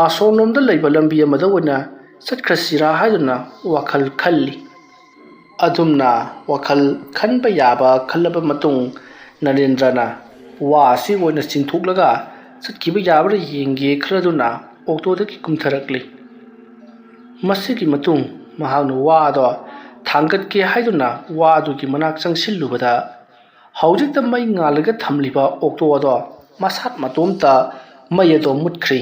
ꯑꯁꯣꯝꯂꯣꯝꯗ ꯂꯩꯕ ꯂꯝꯕꯤ ꯑꯃꯗ ꯑꯣꯏꯅ ꯆꯠꯈ꯭ꯔꯁꯤꯔꯥ ꯍꯥꯏꯗꯨꯅ ꯋꯥꯈꯜ ꯈꯜꯂꯤ꯫ ꯑꯗꯨꯝꯅ ꯋꯥꯈꯜ ꯈꯟꯕ ꯌꯥꯕ ꯈꯜꯂꯕ ꯃꯇꯨꯡ ꯅꯔꯦꯟꯗ꯭ꯔꯅ ꯋꯥ ꯑꯁꯤ ꯑꯣꯏꯅ ꯆꯤꯡꯊꯣꯛꯂꯒ ꯆꯠꯈꯤꯕ ꯌꯥꯕ꯭ꯔꯥ ꯌꯦꯡꯒꯦ ꯈꯜꯂꯗꯨꯅ ꯑꯣꯛꯇꯣꯗꯒꯤ ꯀꯨꯝꯊꯔꯛꯂꯤ꯫ ꯃꯁꯤꯒꯤ ꯃꯇꯨꯡ ꯃꯍꯥꯛꯅ ꯋꯥꯗꯣ ꯊꯥꯡꯒꯠꯀꯦ ꯍꯥꯏꯗꯨꯅ ꯋꯥ ꯑꯗꯨꯒꯤ ꯃꯅꯥꯛ ꯆꯪꯁꯤꯜꯂꯨꯕꯗ ꯍꯧꯖꯤꯛꯇ ꯃꯩ ꯉꯥꯜꯂꯒ ꯊꯝꯂꯤꯕ ꯑꯣꯛꯇꯣ ꯑꯗꯣ ꯃꯁꯥꯠ ꯃꯇꯣꯝꯇ ꯃꯩ ꯑꯗꯣ ꯃꯨꯠꯈ꯭ꯔꯤ꯫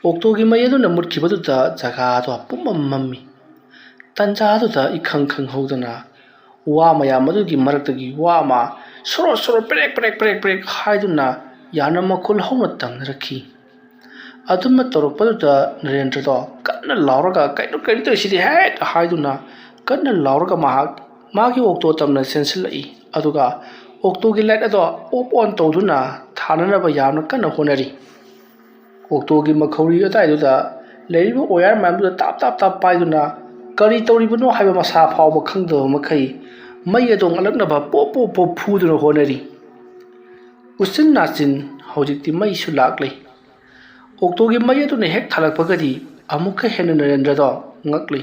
ꯑꯣꯛꯇꯣꯒꯤ ꯃꯩ ꯑꯗꯨꯅ ꯃꯨꯠꯈꯤꯕꯗꯨꯗ ꯖꯒꯥꯗꯣ ꯄꯨꯝꯃꯝ ꯃꯝꯃꯤ꯫ ꯇꯟꯖꯥꯗꯨꯗ ꯏꯈꯪ ꯈꯪꯍꯧꯗꯅ ꯋꯥ ꯃꯌꯥꯝ ꯑꯗꯨꯒꯤ ꯃꯔꯛꯇꯒꯤ ꯋꯥ ꯑꯃ ꯁꯣꯔꯣ ꯁꯣꯔꯣ ꯄꯦꯔꯦꯛ ꯄꯦꯔꯦꯛ ꯄꯦꯔꯦꯛ ꯄꯦꯔꯦꯛ ꯍꯥꯏꯗꯨꯅ ꯌꯥꯝꯅ ꯃꯈꯣꯜ ꯍꯧꯅ ꯇꯝꯅꯔꯛꯈꯤ꯫ ꯑꯗꯨꯝꯅ ꯇꯧꯔꯛꯄꯗꯨꯗ ꯅꯔꯦꯟꯗ꯭ꯔꯗꯣ ꯀꯟꯅ ꯂꯥꯎꯔꯒ ꯀꯩꯅꯣ ꯇꯧꯔꯤꯁꯤꯗꯤ ꯍꯦꯠ ꯍꯥꯏꯗꯨꯅ ꯀꯟꯅ ꯂꯥꯎꯔꯒ ꯃꯥꯒꯤ ꯑꯣꯛꯇꯣ ꯇꯝꯅ ꯆꯦꯟꯁꯤꯜꯂꯛꯏ꯫ ꯑꯗꯨꯒ ꯑꯣꯛꯇꯣꯒꯤ ꯂꯥꯏꯠ ꯑꯗꯣ ꯑꯣꯐ ꯑꯣꯟ ꯇꯧꯗꯨꯅ ꯊꯥꯅꯅꯕ ꯌꯥꯝꯅ ꯀꯟꯅ ꯍꯣꯠꯅꯔꯤ꯫ ꯑꯣꯛꯇꯣꯒꯤ ꯃꯈꯧꯔꯤ ꯑꯗꯨꯋꯥꯏꯗꯨꯗ ꯂꯩꯔꯤꯕ ꯑꯣꯌꯥꯔ ꯃꯌꯥꯝꯗꯨꯗ ꯇꯥꯞ ꯇꯥꯞ ꯇꯥꯞ ꯄꯥꯏꯗꯨꯅ ꯀꯔꯤ ꯇꯧꯔꯤꯕꯅꯣ ꯍꯥꯏꯕ ꯃꯁꯥ ꯐꯥꯎꯕ ꯈꯪꯗꯕ ꯃꯈꯩ ꯃꯩ ꯑꯗꯣ ꯉꯥꯜꯂꯛꯅꯕ ꯄꯣꯞ ꯄꯣꯞ ꯄꯣꯞ ꯐꯨꯗꯨꯅ ꯍꯣꯠꯅꯔꯤ꯫ ꯎꯆꯤꯟ ꯅꯥꯆꯤꯟ ꯍꯧꯖꯤꯛꯇꯤ ꯃꯩꯁꯨ ꯂꯥꯛꯂꯤ꯫ ꯑꯣꯛꯇꯣꯒꯤ ꯃꯩ ꯑꯗꯨꯅ ꯍꯦꯛ ꯊꯥꯜꯂꯛꯄꯒꯗꯤ ꯑꯃꯨꯛꯀ ꯍꯦꯟꯅ ꯅꯔꯦꯟꯗ꯭ꯔꯗꯣ ꯉꯛꯂꯤ꯫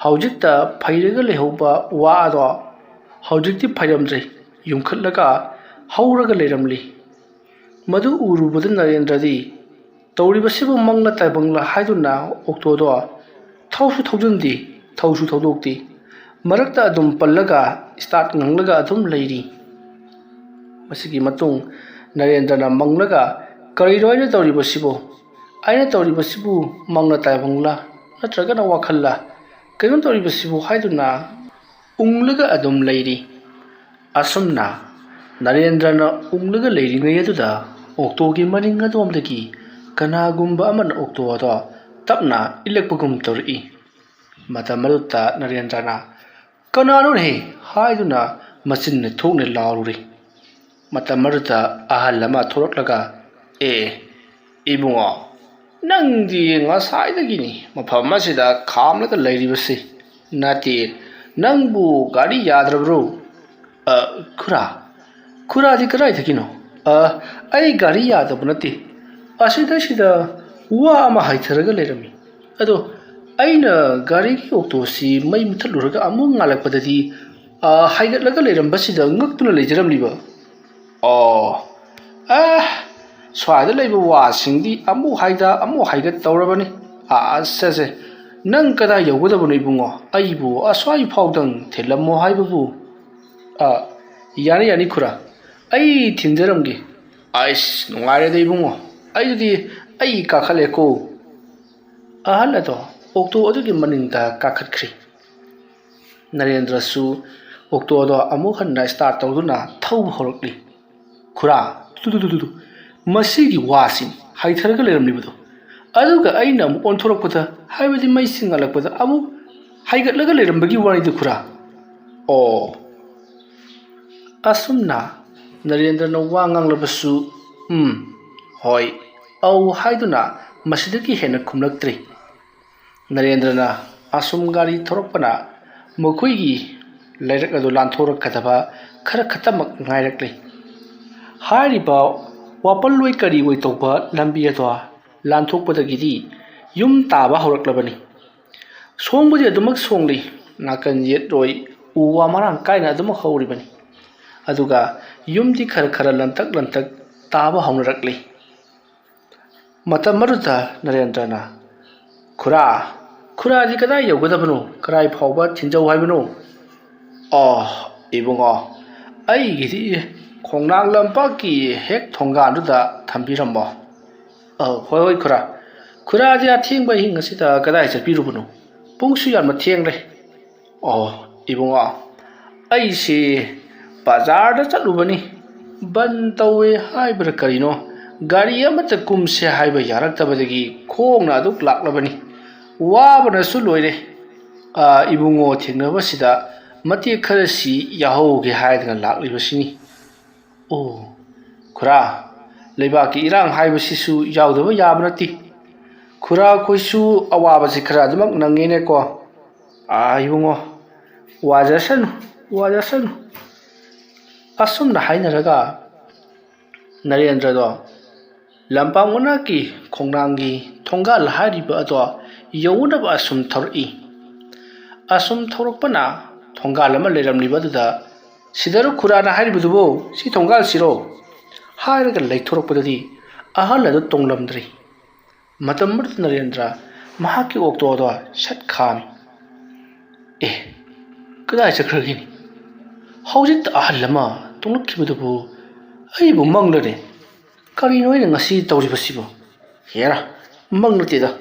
ꯍꯧꯖꯤꯛꯇ ꯐꯩꯔꯒ ꯂꯩꯍꯧꯕ ꯋꯥ ꯑꯗꯣ ꯍꯧꯖꯤꯛꯇꯤ ꯐꯩꯔꯝꯗ꯭ꯔꯦ, ꯌꯨꯡꯈꯠꯂꯒ ꯍꯧꯔꯒ ꯂꯩꯔꯝꯂꯤ꯫ ꯃꯗꯨ ꯎꯔꯨꯕꯗ ꯅꯔꯦꯟꯗ꯭ꯔꯗꯤ ꯇꯧꯔꯤꯕꯁꯤꯕꯨ ꯃꯪꯂꯥ ꯇꯥꯏꯕꯪꯂꯥ ꯍꯥꯏꯗꯨꯅ ꯑꯣꯛꯇꯣꯗꯣ ꯊꯧꯁꯨ ꯊꯧꯖꯤꯟꯗꯦ, ꯊꯧꯁꯨ ꯊꯧꯗꯣꯛꯇꯦ, ꯃꯔꯛꯇ ꯑꯗꯨꯝ ꯄꯜꯂꯒ ꯁ꯭ꯇꯥꯔꯠ ꯉꯪꯂꯒ ꯑꯗꯨꯝ ꯂꯩꯔꯤ꯫ ꯃꯁꯤꯒꯤ ꯃꯇꯨꯡ ꯅꯔꯦꯟꯗ꯭ꯔꯅ ꯃꯪꯂꯒ ꯀꯔꯤꯅꯣ ꯑꯩꯅ ꯇꯧꯔꯤꯕꯁꯤꯕꯨ? ꯑꯩꯅ ꯇꯧꯔꯤꯕꯁꯤꯕꯨ ꯃꯪꯂꯥ ꯇꯥꯏꯕꯪꯂꯥ ꯅꯠꯇ꯭ꯔꯒꯅ ꯋꯥꯈꯜꯂꯥ? ꯀꯩꯅꯣ ꯇꯧꯔꯤꯕꯁꯤꯕꯨ ꯍꯥꯏꯗꯨꯅ ꯎꯪꯂꯒ ꯑꯗꯨꯝ ꯂꯩꯔꯤ꯫ ꯑꯁꯨꯝꯅ ꯅꯔꯦꯟꯗ꯭ꯔꯅ ꯎꯪꯂꯒ ꯂꯩꯔꯤꯉꯩ ꯑꯗꯨꯗ ꯑꯣꯛꯇꯣꯒꯤ ꯃꯅꯤꯡ ꯑꯗꯣꯝꯗꯒꯤ ꯀꯅꯥꯒꯨꯝꯕ ꯑꯃꯅ ꯑꯣꯛꯇꯣ ꯑꯗꯣ ꯇꯞꯅ ꯏꯜꯂꯛꯄꯒꯨꯝ ꯇꯧꯔꯛꯏ꯫ ꯃꯇꯝ ꯑꯗꯨꯗ ꯅꯔꯦꯟꯗ꯭ꯔꯅ "ꯀꯅꯥꯅꯣꯅꯦꯍꯦ?" ꯍꯥꯏꯗꯨꯅ ꯃꯆꯤꯟꯅ ꯊꯣꯛꯅ ꯂꯥꯎꯔꯨꯔꯤ꯫ ꯃꯇꯝ ꯑꯗꯨꯗ ꯑꯍꯜ ꯑꯃ ꯊꯣꯔꯛꯂꯒ "ꯏꯕꯨꯡꯉꯣ, ꯅꯪꯗꯤ ꯉꯁꯥꯏꯗꯒꯤꯅꯤ ꯃꯐꯝ ꯑꯁꯤꯗ ꯈꯥꯝꯂꯒ ꯂꯩꯔꯤꯕꯁꯤ? ꯅꯠꯇꯦ, ꯅꯪꯕꯨ ꯒꯥꯔꯤ ꯌꯥꯗ꯭ꯔꯕ꯭ꯔꯣ?" "ꯈꯨꯔꯥꯗꯤ ꯀꯗꯥꯏꯗꯒꯤꯅꯣ?" "ꯑꯩ ꯒꯥꯔꯤ ꯌꯥꯗꯕ ꯅꯠꯇꯦ, ꯑꯁꯤꯗ ꯋꯥ ꯑꯃ ꯍꯥꯏꯊꯔꯒ ꯂꯩꯔꯝꯃꯤ꯫ ꯑꯗꯣ ꯑꯩꯅ ꯒꯥꯔꯤꯒꯤ ꯑꯣꯛꯇꯣꯁꯤ ꯃꯩ ꯃꯨꯊꯠꯂꯨꯔꯒ ꯑꯃꯨꯛ ꯉꯥꯜꯂꯛꯄꯗꯗꯤ ꯍꯥꯏꯒꯠꯂꯒ ꯂꯩꯔꯝꯕꯁꯤꯗ ꯉꯛꯇꯨꯅ ꯂꯩꯖꯔꯝꯂꯤꯕ." "ꯁ꯭ꯋꯥꯏꯗ ꯂꯩꯕ ꯋꯥꯁꯤꯡꯗꯤ ꯑꯃꯨꯛ ꯍꯥꯏꯗ ꯑꯃꯨꯛ ꯍꯥꯏꯒꯠ ꯇꯧꯔꯕꯅꯤ꯫ ꯁꯦ ꯅꯪ ꯀꯗꯥꯏ ꯌꯧꯒꯗꯕꯅꯣ ꯏꯕꯨꯡꯉꯣ? ꯑꯩꯕꯨ ꯑꯁ꯭ꯋꯥꯏ ꯐꯥꯎꯗꯪ ꯊꯤꯜꯂꯝꯃꯣ ꯍꯥꯏꯕꯕꯨ." "ꯌꯥꯅꯤ ꯈꯨꯔꯥ, ꯑꯩ ꯊꯤꯟꯖꯔꯝꯒꯦ." "ꯅꯨꯡꯉꯥꯏꯔꯦꯗ ꯏꯕꯨꯡꯉꯣ, ꯑꯩ ꯀꯥꯈꯠꯂꯦꯀꯣ." ꯑꯍꯜ ꯑꯗꯣ ꯑꯣꯛꯇꯣ ꯑꯗꯨꯒꯤ ꯃꯅꯤꯡꯗ ꯀꯥꯈꯠꯈ꯭ꯔꯤ꯫ ꯅꯔꯦꯟꯗ꯭ꯔꯁꯨ ꯑꯣꯛꯇꯣ ꯑꯗꯣ ꯑꯃꯨꯛ ꯍꯟꯅ ꯁ꯭ꯇꯥꯔꯠ ꯇꯧꯗꯨꯅ ꯊꯧꯕ ꯍꯧꯔꯛꯂꯤ꯫ "ꯈꯨꯔꯥ, ꯃꯁꯤꯒꯤ ꯋꯥꯁꯤꯡ ꯍꯥꯏꯊꯔꯒ ꯂꯩꯔꯝꯂꯤꯕꯗꯣ, ꯑꯗꯨꯒ ꯑꯩꯅ ꯑꯃꯨꯛ ꯑꯣꯟꯊꯣꯔꯛꯄꯗ, ꯍꯥꯏꯕꯗꯤ ꯃꯩꯁꯤꯡ ꯉꯥꯜꯂꯛꯄꯗ ꯑꯃꯨꯛ ꯍꯥꯏꯒꯠꯂꯒ ꯂꯩꯔꯝꯕꯒꯤ ꯋꯥꯅꯤꯗ ꯈꯨꯔꯥ." ꯑꯁꯨꯝꯅ ꯅꯔꯦꯟꯗ꯭ꯔꯅ ꯋꯥ ꯉꯥꯡꯂꯕꯁꯨ ꯍꯣꯏ, ꯍꯥꯏꯗꯨꯅ ꯃꯁꯤꯗꯒꯤ ꯍꯦꯟꯅ ꯈꯨꯝꯂꯛꯇ꯭ꯔꯤ꯫ ꯅꯔꯦꯟꯗ꯭ꯔꯅ ꯑꯁꯨꯝ ꯒꯥꯔꯤ ꯊꯧꯔꯛꯄꯅ ꯃꯈꯣꯏꯒꯤ ꯂꯩꯔꯛ ꯑꯗꯨ ꯂꯥꯟꯊꯣꯔꯛꯀꯗꯕ ꯈꯔ ꯈꯛꯇꯃꯛ ꯉꯥꯏꯔꯛꯂꯤ꯫ ꯍꯥꯏꯔꯤꯕ ꯋꯥꯄꯜꯂꯣꯏ ꯀꯔꯤꯑꯣꯏ ꯇꯧꯕ ꯂꯝꯕꯤ ꯑꯗꯣ ꯂꯥꯟꯊꯣꯛꯄꯗꯒꯤꯗꯤ ꯌꯨꯝ ꯇꯥꯕ ꯍꯧꯔꯛꯂꯕꯅꯤ꯫ ꯁꯣꯡꯕꯗꯤ ꯑꯗꯨꯃꯛ ꯁꯣꯡꯂꯤ, ꯅꯥꯀꯟ ꯌꯦꯠꯂꯣꯏ ꯎ ꯋꯥ ꯃꯔꯥꯡ ꯀꯥꯏꯅ ꯑꯗꯨꯃꯛ ꯍꯧꯔꯤꯕꯅꯤ꯫ ꯑꯗꯨꯒ ꯌꯨꯝꯗꯤ ꯈꯔ ꯂꯟꯇꯛ ꯇꯥꯕ ꯍꯧꯅꯔꯛꯂꯤ꯫ ꯃꯇꯝ ꯑꯗꯨꯗ ꯅꯔꯦꯟꯗ꯭ꯔꯅ "ꯈꯨꯔꯥꯗꯤ ꯀꯗꯥꯏ ꯌꯧꯒꯗꯕꯅꯣ? ꯀꯗꯥꯏ ꯐꯥꯎꯕ ꯊꯤꯟꯖꯧ ꯍꯥꯏꯕꯅꯣ?" "ꯏꯕꯨꯡꯉꯣ, ꯑꯩꯒꯤꯗꯤ ꯈꯣꯡꯅꯥꯡ ꯂꯝꯄꯥꯛꯀꯤ ꯍꯦꯛ ꯊꯣꯡꯒꯥꯟꯗꯨꯗ ꯊꯝꯕꯤꯔꯝꯃꯣ." "ꯍꯣꯏ ꯈꯨꯔꯥ." "ꯈꯨꯔꯥꯗꯤ ꯑꯊꯦꯡꯕ ꯑꯍꯤꯡ ꯑꯁꯤꯗ ꯀꯗꯥꯏ ꯆꯠꯄꯤꯔꯨꯕꯅꯣ? ꯄꯨꯡꯁꯨ ꯌꯥꯝꯅ ꯊꯦꯡꯂꯦ." "ꯏꯕꯨꯡꯉꯣ, ꯑꯩꯁꯦ ꯕꯖꯥꯔꯗ ꯆꯠꯂꯨꯕꯅꯤ꯫ ꯕꯟ ꯇꯧꯋꯦ ꯍꯥꯏꯕ꯭ꯔꯥ ꯀꯔꯤꯅꯣ, ꯒꯥꯔꯤ ꯑꯃꯠꯇ ꯀꯨꯝꯁꯦ ꯍꯥꯏꯕ ꯌꯥꯔꯛꯇꯕꯗꯒꯤ ꯈꯣꯡꯅ ꯑꯗꯨꯛ ꯂꯥꯛꯂꯕꯅꯤ꯫ ꯋꯥꯕꯅꯁꯨ ꯂꯣꯏꯔꯦ꯫ ꯏꯕꯨꯡꯉꯣ ꯊꯦꯡꯅꯕꯁꯤꯗ ꯃꯇꯦꯛ ꯈꯔꯁꯤ ꯌꯥꯍꯧꯒꯦ ꯍꯥꯏꯗꯅ ꯂꯥꯛꯂꯤꯕꯁꯤꯅꯤ." "ꯈꯨꯔꯥ, ꯂꯩꯕꯥꯛꯀꯤ ꯏꯔꯥꯡ ꯍꯥꯏꯕꯁꯤꯁꯨ ꯌꯥꯎꯗꯕ ꯌꯥꯕ ꯅꯠꯇꯦ꯫ ꯈꯨꯔꯥ ꯈꯣꯏꯁꯨ ꯑꯋꯥꯕꯁꯤ ꯈꯔ ꯑꯗꯨꯃꯛ ꯅꯪꯉꯦꯅꯦꯀꯣ." "ꯏꯕꯨꯡꯉꯣ, ꯋꯥꯖꯁꯅꯨ." ꯑꯁꯨꯝꯅ ꯍꯥꯏꯅꯔꯒ Narendra Lampang Manaki Kongnangi Tongal Hariba Ado Yonaba Asum Tori Asum Torokpana Tongalama Leram Libada Sidaru Kurana Haribudu Si Tongal Siro Haraga Lake Toropadi Ahala Tonglamdri Matamur Narendra Mahaki Oktoda Shat Kami Kada Sakragini How did Ahalama Tongakibudu Aibu Manglade Karino in a sea Tori Pasibo Yera Manglutida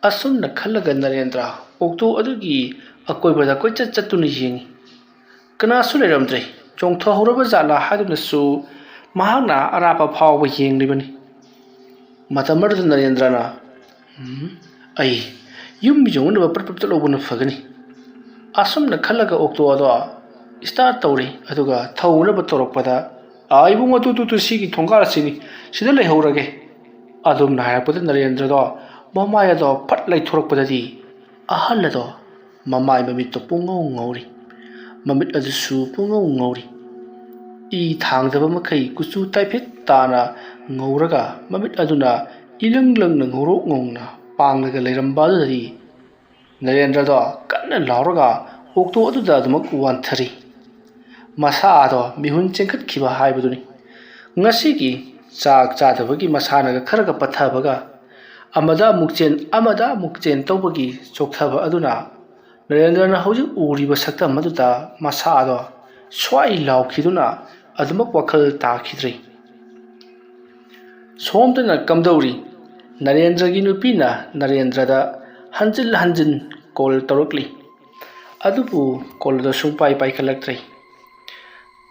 Asum the Kalaga Narendra Okto Adugi Akoibada Kocha Chatunijing Kana Suleramdre Jong Tohorabazala Hadasu Mahana Arapa Power Ying Libani Matamur Narendrana Ay Yum Yon of a purple open of Fagani Asum the Kalaga Okto Ada Star Tori Aduga Tauna Batoropada I want to see Tonga Sini Sidale Horage Adum Naya put in Narendra Mamaya do Pat like Toropadi Ahalado Mamai Mamito Pungo Ngori Mamit as a soup Pungo Ngori E Tang the Makai Kusu type it Tana Ngoraga Mamit Aduna Ilang Lung Ngoro Ngona Pang the Leram Badari Narendra do Kana Lauraga Okto Aduda the Mok 130 Masado Mihun Chenkat Kiba Haibuduni Nasiki Sak Chatavagi Masana Karaga Patabaga Amada Mukchen Tobagi Choktava Aduna Narendra Hoji Uri Basakta Maduta Masado Swai Lau Kiduna Adumak Wakal Takidri Somtana Kamdori Narendra Ginupina Narendra Hanjin Kol Torokli Adupu Kol the Sumpai Pai Collectri